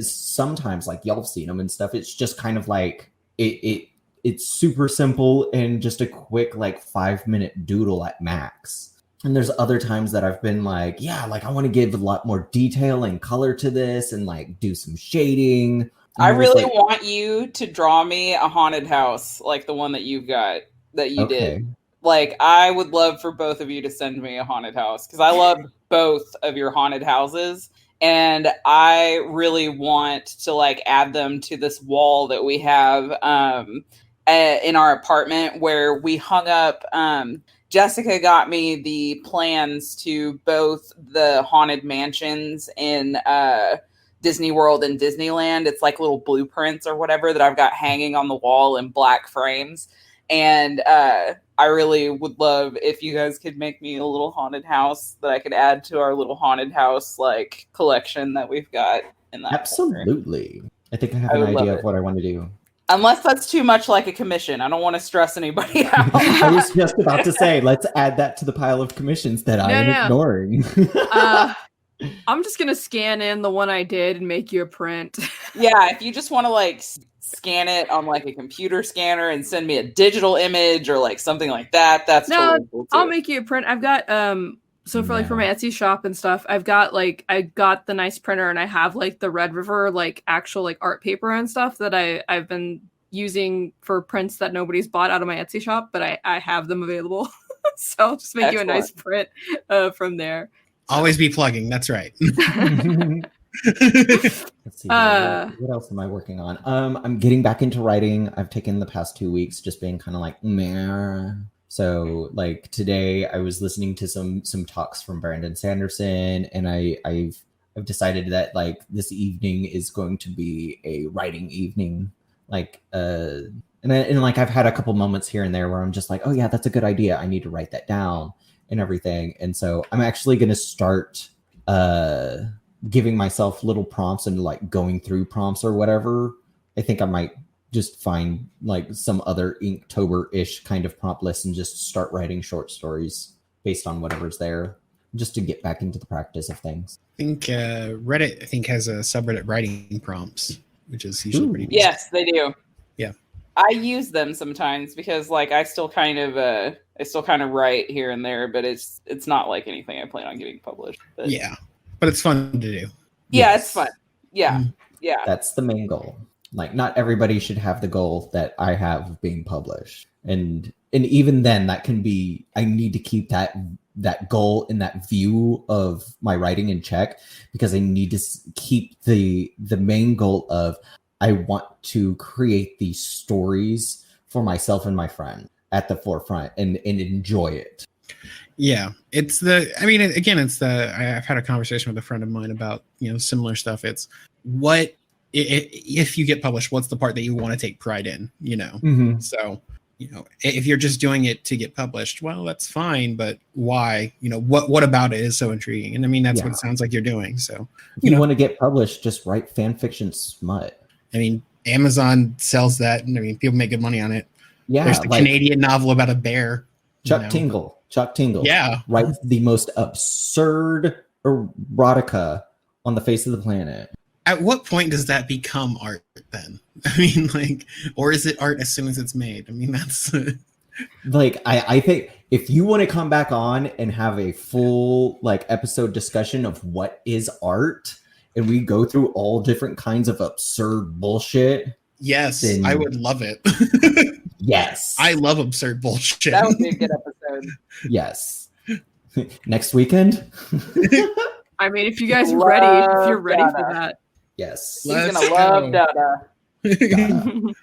sometimes, like, y'all have seen them and stuff, it's just kind of like it's super simple and just a quick like 5-minute doodle at max. And there's other times that I've been like, yeah, like I want to give a lot more detail and color to this and like do some shading. And I really like, want you to draw me a haunted house like the one that you've got, that you did. Like, I would love for both of you to send me a haunted house, because I love both of your haunted houses. And I really want to like add them to this wall that we have in our apartment, where we hung up. Jessica got me the plans to both the haunted mansions in Disney World and Disneyland. It's like little blueprints or whatever that I've got hanging on the wall in black frames. And I really would love if you guys could make me a little haunted house that I could add to our little haunted house like collection that we've got in that. Absolutely. corner. I think I have I an would love idea it. of what I want to do. Unless that's too much like a commission. I don't want to stress anybody out. I was just about to say, let's add that to the pile of commissions that I am No. ignoring. I'm just gonna scan in the one I did and make you a print. Yeah, if you just want to like scan it on like a computer scanner and send me a digital image or like something like that, that's No, totally cool too. I'll make you a print. I've got so for like for my Etsy shop and stuff, I got the nice printer, and I have like the Red River like actual like art paper and stuff that I've been using for prints that nobody's bought out of my Etsy shop, but I have them available. So I'll just make you a nice print from there. Always be plugging. That's right. Let's see. What else am I working on? I'm getting back into writing. I've taken the past 2 weeks just being kind of like meh. So like today I was listening to some talks from Brandon Sanderson, and I've decided that like this evening is going to be a writing evening. Like and like I've had a couple moments here and there where I'm just like, oh yeah, that's a good idea. I need to write that down and everything. And so I'm actually going to start giving myself little prompts and like going through prompts or whatever. I think I might just find like some other Inktober-ish kind of prompt list and just start writing short stories based on whatever's there, just to get back into the practice of things. I think Reddit has a subreddit writing prompts, which is usually pretty decent. Yes, they do. Yeah. I use them sometimes because like I still kind of write here and there, but it's not like anything I plan on getting published. But Yeah. But it's fun to do. yeah, Yes. it's fun. Yeah. Mm. Yeah. That's the main goal. Like not everybody should have the goal that I have of being published. And even then that can be, I need to keep that goal and that view of my writing in check, because I need to keep the main goal of I want to create these stories for myself and my friend at the forefront and enjoy it. Yeah, I've had a conversation with a friend of mine about, similar stuff. It's what if you get published, what's the part that you want to take pride in, you know? Mhm. So, you know, if you're just doing it to get published, well, that's fine, but why? You know, what about it is so intriguing? And I mean, that's what Yeah. it sounds like you're doing. So, If you know. want to get published, just write fan fiction smut. I mean, Amazon sells that, and I mean, people make good money on it. Yeah, There's the like Canadian novel about a bear. you Chuck know. Tingle. Chuck Tingle. Yeah. Writes the most absurd erotica on the face of the planet. At what point does that become art then? I mean, like, or is it art as soon as it's made? I mean, that's Like, I think if you want to come back on and have a full like episode discussion of what is art, and we go through all different kinds of absurd bullshit, yes, Then- I would love it. yes, I love absurd bullshit. That would be a good episode. yes. Next weekend, I mean, if you guys are ready, if you're ready for Love that. yes. He's Let's gonna love go. Dada.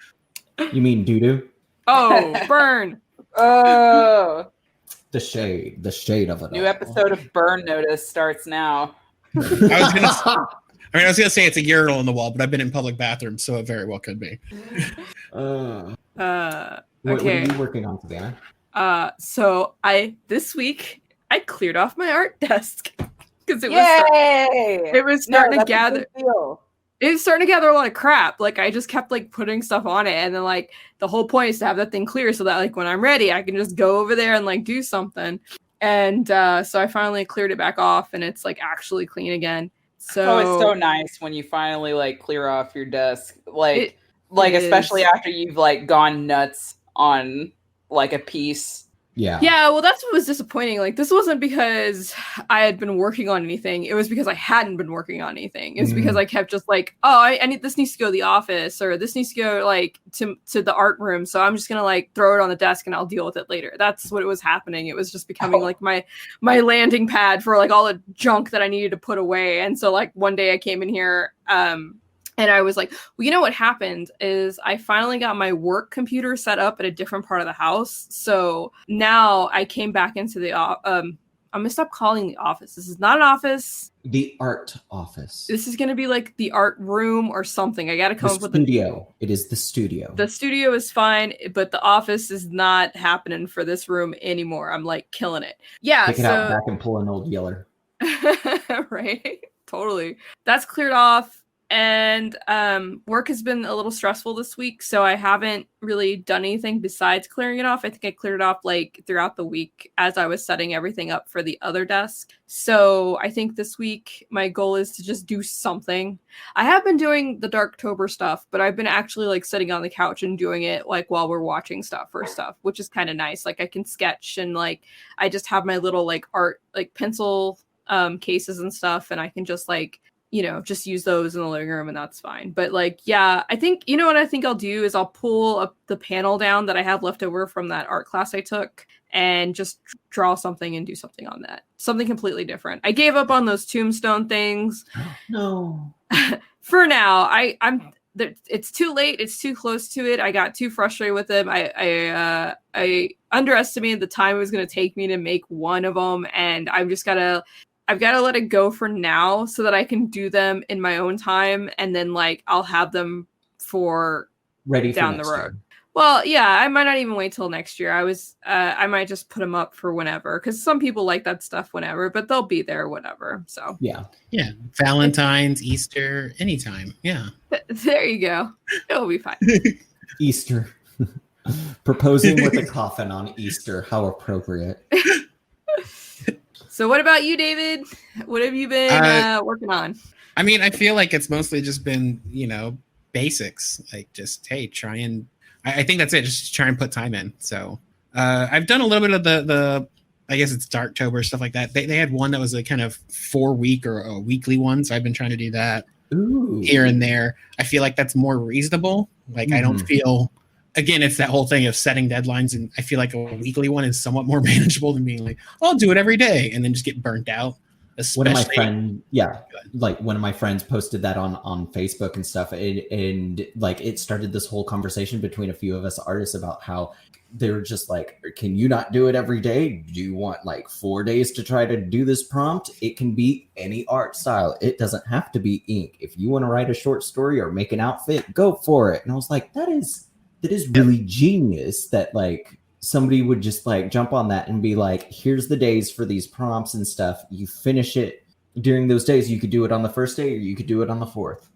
You mean doo doo? Oh, burn. Oh, The shade of it. new all. episode of Burn Notice starts now. I was gonna say it's a urinal on the wall, but I've been in public bathrooms, so it very well could be. What Okay. are you working on, Savannah? So this week I cleared off my art desk because it Yay! was starting to that's a gather. big deal. It was starting to gather a lot of crap. Like I just kept like putting stuff on it, and then like the whole point is to have that thing clear so that like when I'm ready, I can just go over there and like do something. And so I finally cleared it back off, and it's like actually clean again. So Oh, it's so nice when you finally like clear off your desk. It Especially is. after you've like gone nuts on like a piece. Yeah. Yeah, well, that's what was disappointing. Like, this wasn't because I had been working on anything. It was because I hadn't been working on anything. It was because I kept just like, oh, I need this needs to go to the office, or this needs to go like to the art room. So I'm just gonna like throw it on the desk and I'll deal with it later. That's what it was happening. It was just becoming like my landing pad for like all the junk that I needed to put away. And so like one day I came in here, and I was like, well, you know what happened is I finally got my work computer set up at a different part of the house. So now I came back into the I'm gonna stop calling the office. This is not an office. The art office. This is gonna be like the art room or something. I gotta The come up with studio. It is the studio. the studio is fine, but the office is not happening for this room anymore. I'm like killing it. Yeah, Pick it out so back and pull an old yeller. right, totally. That's cleared off. And work has been a little stressful this week, so I haven't really done anything besides clearing it off. I think I cleared it off like throughout the week as I was setting everything up for the other desk. So I think this week my goal is to just do something. I have been doing the Darktober stuff, but I've been actually like sitting on the couch and doing it like while we're watching stuff, which is kind of nice. Like I can sketch, and like I just have my little like art like pencil cases and stuff, and I can just like just use those in the living room, and that's fine. But like, yeah, I think, what I think I'll do is I'll pull up the panel down that I have left over from that art class I took and just draw something and do something on that. Something completely different. I gave up on those tombstone things. No. For now. It's too late. It's too close to it. I got too frustrated with them. I underestimated the time it was going to take me to make one of them, and I've got to let it go for now so that I can do them in my own time, and then like I'll have them for Ready for down the next road. year. Well, yeah, I might not even wait till next year. I might just put them up for whenever, because some people like that stuff whenever, but they'll be there whenever. So Yeah. Yeah, Valentine's, Easter, anytime. Yeah. there you go. It'll be fine. Easter. Proposing with a coffin on Easter. How appropriate. So what about you, David? What have you been working on? I mean, I feel like it's mostly just been, basics. Like just, hey, try and I think that's it. Just try and put time in. So I've done a little bit of the I guess it's Darktober, stuff like that. They had one that was a kind of 4-week or a weekly one. So I've been trying to do that Ooh. here and there. I feel like that's more reasonable. Like I don't feel, again, it's that whole thing of setting deadlines. And I feel like a weekly one is somewhat more manageable than being like, I'll do it every day and then just get burnt out. one of my Especially, friends, like one of my friends posted that on Facebook and stuff, and like it started this whole conversation between a few of us artists about how they were just like, can you not do it every day? Do you want like 4 days to try to do this prompt? It can be any art style. It doesn't have to be ink. If you want to write a short story or make an outfit, go for it. And I was like, that is really genius that like somebody would just like jump on that and be like, here's the days for these prompts and stuff. You finish it during those days. You could do it on the first day or you could do it on the fourth.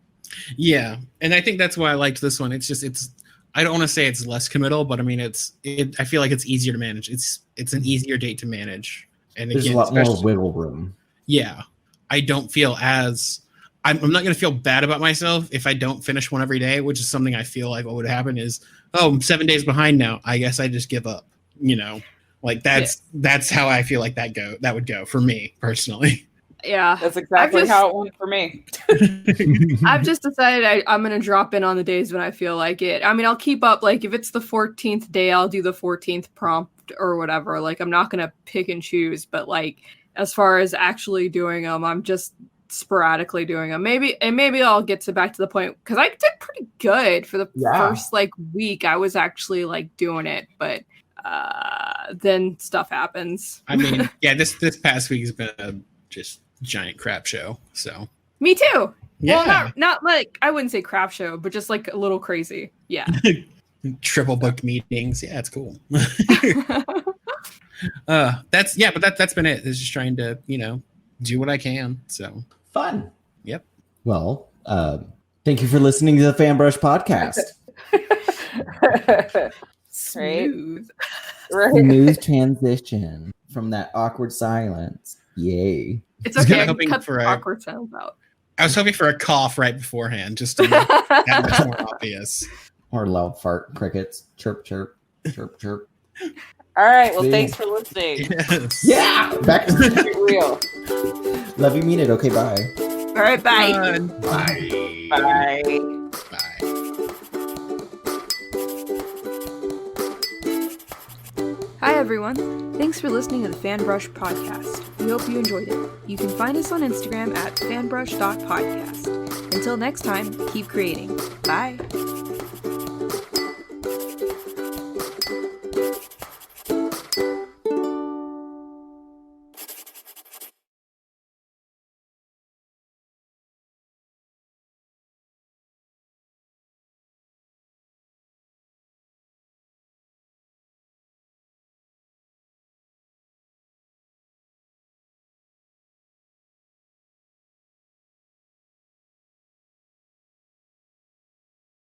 yeah, and I think that's why I liked this one. It's I don't want to say it's less committal, but I mean I feel like it's easier to manage. It's an easier date to manage, and There's again, a lot more especially- wiggle room. Yeah, I don't feel as I'm not going to feel bad about myself if I don't finish one every day, which is something I feel like what would happen is, oh, I'm 7 days behind now. I guess I just give up. You know, like that's how I feel like that would go for me personally. Yeah. That's exactly how it went for me. I've just decided I'm going to drop in on the days when I feel like it. I mean, I'll keep up. Like, if it's the 14th day, I'll do the 14th prompt or whatever. Like, I'm not going to pick and choose. But, like, as far as actually doing them, I'm just sporadically doing them. Maybe I'll get back to the point. Because I did pretty good for the first, like, week. I was actually, like, doing it. But then stuff happens. I mean, yeah, this past week has been a just giant crap show. So Me too. yeah, Well, not like, I wouldn't say crap show, but just like a little crazy. Yeah. triple book meetings. Yeah, it's cool. That's been it. It's just trying to, do what I can. So Fun. Yep. Well, thank you for listening to the FanBrush podcast. Smooth. Right. Smooth transition from that awkward silence. Yay. It's Just okay. I hoping can cut for the a- awkward sounds out. I was hoping for a cough right beforehand, just to make that much more obvious. Or loud fart crickets. Chirp, chirp, chirp, chirp. All right. Well, See? thanks for listening. Yes. Yeah. Back to Keep it real. love you, mean it. Okay, bye. All right. Bye. Bye. Bye. Bye. Hi, everyone. Thanks for listening to the FanBrush podcast. We hope you enjoyed it. You can find us on Instagram at fanbrush.podcast. Until next time, keep creating. Bye.